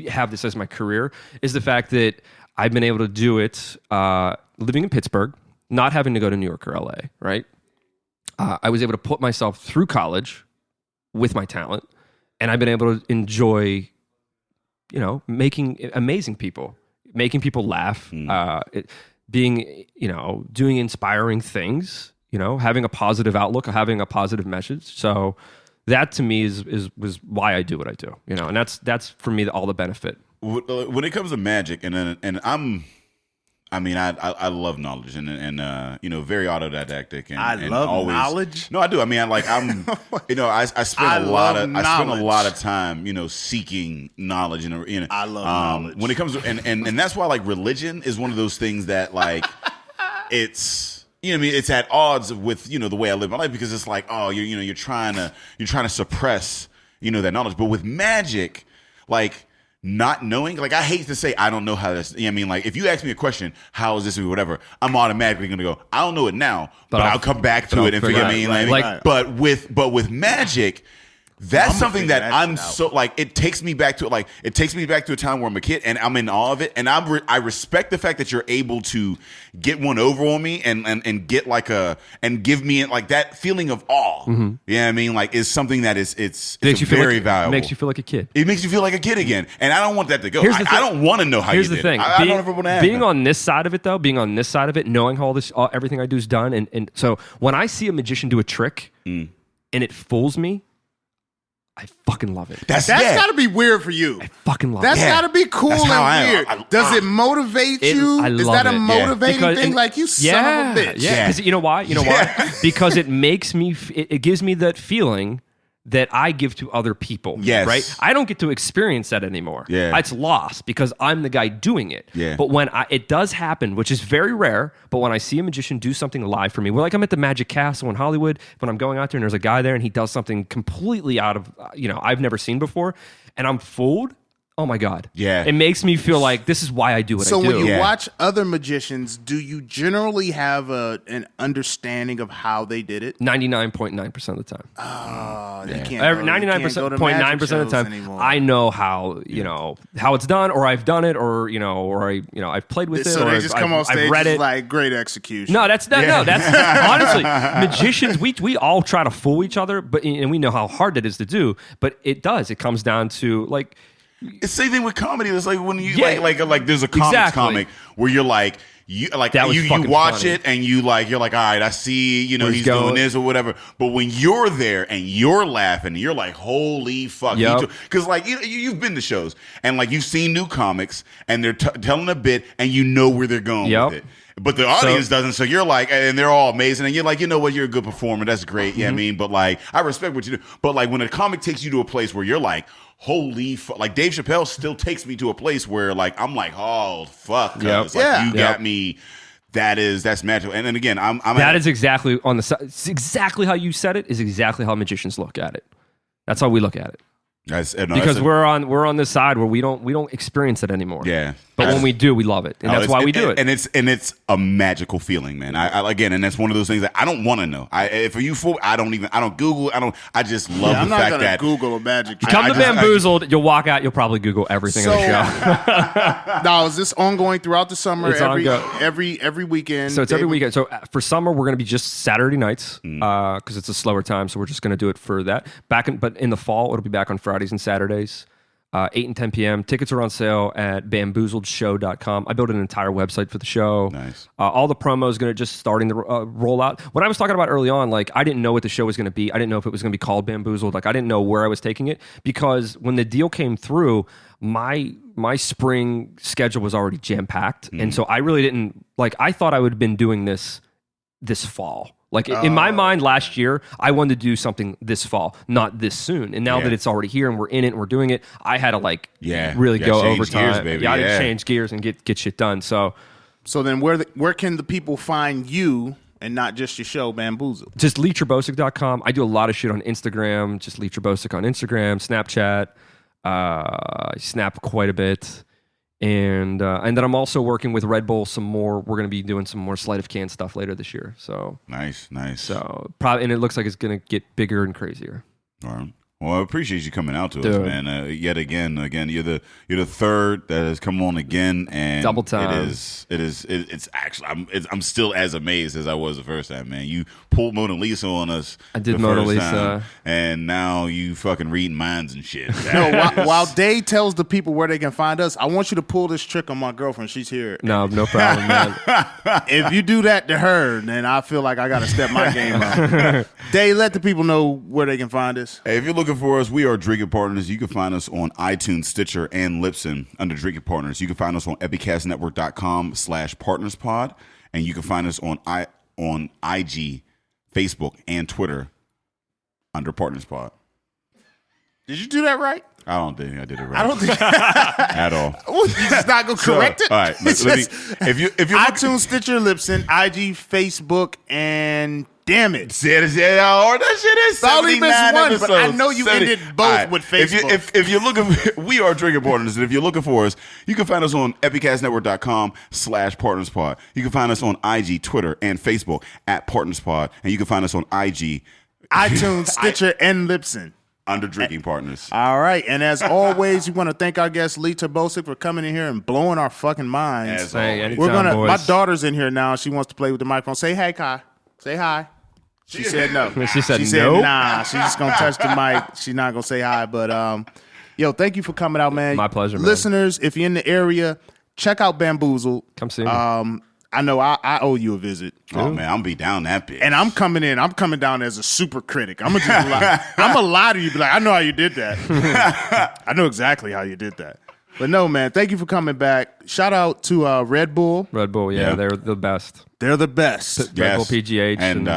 have this as my career is the fact that I've been able to do it living in Pittsburgh, not having to go to New York or LA. Right? I was able to put myself through college with my talent, and I've been able to enjoy. Making amazing people, making people laugh, doing inspiring things, having a positive outlook, having a positive message. So that to me was why I do what I do, and that's for me all the benefit. When it comes to magic, I love knowledge and very autodidactic and I love always, knowledge. No, I do. I mean, I spend a lot of time, seeking knowledge and I love knowledge. When it comes to and that's why like religion is one of those things that like it's it's at odds with the way I live my life because it's like you're trying to suppress that knowledge, but with magic like. Not knowing, like I hate to say I don't know how this. Like if you ask me a question, how is this or whatever, I'm automatically gonna go. I don't know it now, but I'll come back to it and figure. But with magic, that's something that I'm so like. It takes me back to a time where I'm a kid and I'm in awe of it, and I respect the fact that you're able to get one over on me and get and give me like that feeling of awe. Mm-hmm. Yeah, like is something that it's very valuable. Makes you feel like a kid. It makes you feel like a kid again, and I don't want that to go. I don't want to know how. Here's you the did thing. I don't ever want to have being that. on this side of it, though, knowing all this, everything I do is done, and so when I see a magician do a trick and it fools me. I fucking love it. That's gotta be weird for you. I fucking love it. That's gotta be cool and weird. Does it motivate you? Is that a motivating thing? Like you son of a bitch. Yeah. Because you know why? Because it makes me. It gives me that feeling that I give to other people. Yes. Right? I don't get to experience that anymore. Yeah. It's lost because I'm the guy doing it. Yeah. But when it does happen, which is very rare, but when I see a magician do something live for me, we're like I'm at the Magic Castle in Hollywood, when I'm going out there and there's a guy there and he does something completely out of, I've never seen before, and I'm fooled, oh my God. Yeah. It makes me feel like this is why I do what I do. So when you Yeah. watch other magicians, do you generally have an understanding of how they did it? 99.9% of the time. You can't go to- 99.9% of the time, anymore. I know how, how it's done, or I've done it, or, I've played with it, So or they just come on stage I've read it. like great execution. No, that's honestly, magicians, we all try to fool each other, and we know how hard that is to do, but it comes down to like, It's the same thing with comedy. It's like when you Yeah. like there's a comics comic where you're like you That was you fucking watch funny. it and you're like all right, I see, Where he's he's doing going. this or whatever. But when you're there and you're laughing, you're like, holy fuck. Yep. Because like you've been to shows and like you've seen new comics and they're telling a bit and you know where they're going Yep. with it. But the audience doesn't, so you're like, and they're all amazing, and you're like, you know what, you're a good performer, that's great, yeah, I mean, but like, I respect what you do. But like, when a comic takes you to a place where you're like, holy fuck, like Dave Chappelle still takes me to a place where like, I'm like, oh fuck, cuz. Yep. Like, Yeah. you got me, that's magical. And then again, I'm that is exactly on the side. It's exactly how you said it is exactly how magicians look at it. That's how we look at it. Because we're on this side where we don't experience it anymore. Yeah. But when we do, we love it, and that's why we do it. And it's a magical feeling, man. I again, and that's one of those things that I don't want to know. For you, I don't Google. I just love I'm the not fact gonna that Google a magic trick. Come to Bamboozled, you'll walk out, you'll probably Google everything on the show. Now, is this ongoing throughout the summer? It's every weekend. So it's every weekend. So for summer, we're going to be just Saturday nights because it's a slower time. So we're just going to do it for that. But in the fall, it'll be back on Fridays and Saturdays, 8 and 10 p.m. Tickets are on sale at bamboozledshow.com. I built an entire website for the show. Nice. All the promo is going to just starting to roll out. What I was talking about early on, like I didn't know what the show was going to be. I didn't know if it was going to be called Bamboozled. Like I didn't know where I was taking it because when the deal came through, my spring schedule was already jam packed, and so I really didn't like. I thought I would have been doing this fall. Like in my mind last year, I wanted to do something this fall, not this soon. And now that it's already here and we're in it and we're doing it, I had to really go change overtime. gears, baby. I had to change gears and get shit done. So then where can the people find you and not just your show, Bamboozled? just leeterbosic.com. I do a lot of shit on Instagram, just Lee Terbosic on Instagram, Snapchat. I snap quite a bit. And then I'm also working with Red Bull some more. We're going to be doing some more sleight of hand stuff later this year. So nice. So probably, and it looks like it's going to get bigger and crazier. All right. Well, I appreciate you coming out to us, Dude. man. Yet again, you're the third that has come on again, and Double time. It's actually I'm still as amazed as I was the first time, man. You pulled Mona Lisa on us. I did the Mona first Lisa. time, and now you fucking reading minds and shit. No, while Dave tells the people where they can find us, I want you to pull this trick on my girlfriend. She's here. No problem, man. If you do that to her, then I feel like I got to step my game up. Dave, let the people know where they can find us. Hey, if you're looking for us, we are Drinking Partners. You can find us on iTunes, Stitcher, and Libsyn under Drinking Partners. You can find us on epicastnetwork.com/partnerspod, and you can find us on IG, Facebook, and Twitter under PartnersPod. Did you do that right? I don't think I did it right. I don't think at all. you just not gonna correct it. All right, let me, if you iTunes, Stitcher, Libsyn, IG, Facebook, and damn it. That shit is I only 79 missed one, episodes. but I know you ended both All right. with Facebook. If you're looking, we are Drinking Partners, and if you're looking for us, you can find us on epicastnetwork.com/partnerspod. You can find us on IG, Twitter, and Facebook at PartnersPod, and you can find us on IG, iTunes, Stitcher, and Libsyn. under Drinking Partners. All right, and as always, we want to thank our guest Lee Terbosic for coming in here and blowing our fucking minds. As Hey, always. anytime, My boys. daughter's in here now. She wants to play with the microphone. Say hey, Kai. Say hi. She said no. She said She no? said nah. She's just gonna touch the mic. She's not gonna say hi. But yo, thank you for coming out, man. My pleasure, man. Listeners, if you're in the area, check out Bamboozled. Come see me. I know I owe you a visit. Oh man, I'm gonna be down that bitch. And I'm coming in. I'm coming down as a super critic. I'm gonna just lie. I'm gonna lie to you. Be like, I know how you did that. I know exactly how you did that. But no, man. Thank you for coming back. Shout out to Red Bull. Red Bull, Yeah. they're the best. They're the best. Red Bull PGH. and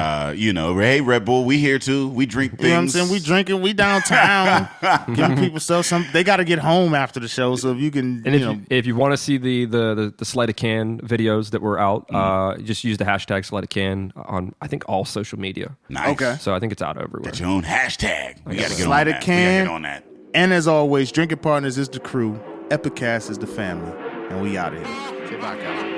hey, Red Bull, we here too. We drink things. You know what I'm saying? We drinking. We downtown. Giving people stuff. They got to get home after the show. So if you can, And if you want to see the sleight of can videos that were out, just use the hashtag sleight of can on I think all social media. Nice. Okay. So I think it's out everywhere. Get your own hashtag. We gotta get Sleight on of that. can. We gotta get on that. And as always, Drinking Partners is the crew, Epicast is the family, and we out of here. Say bye, Kyle.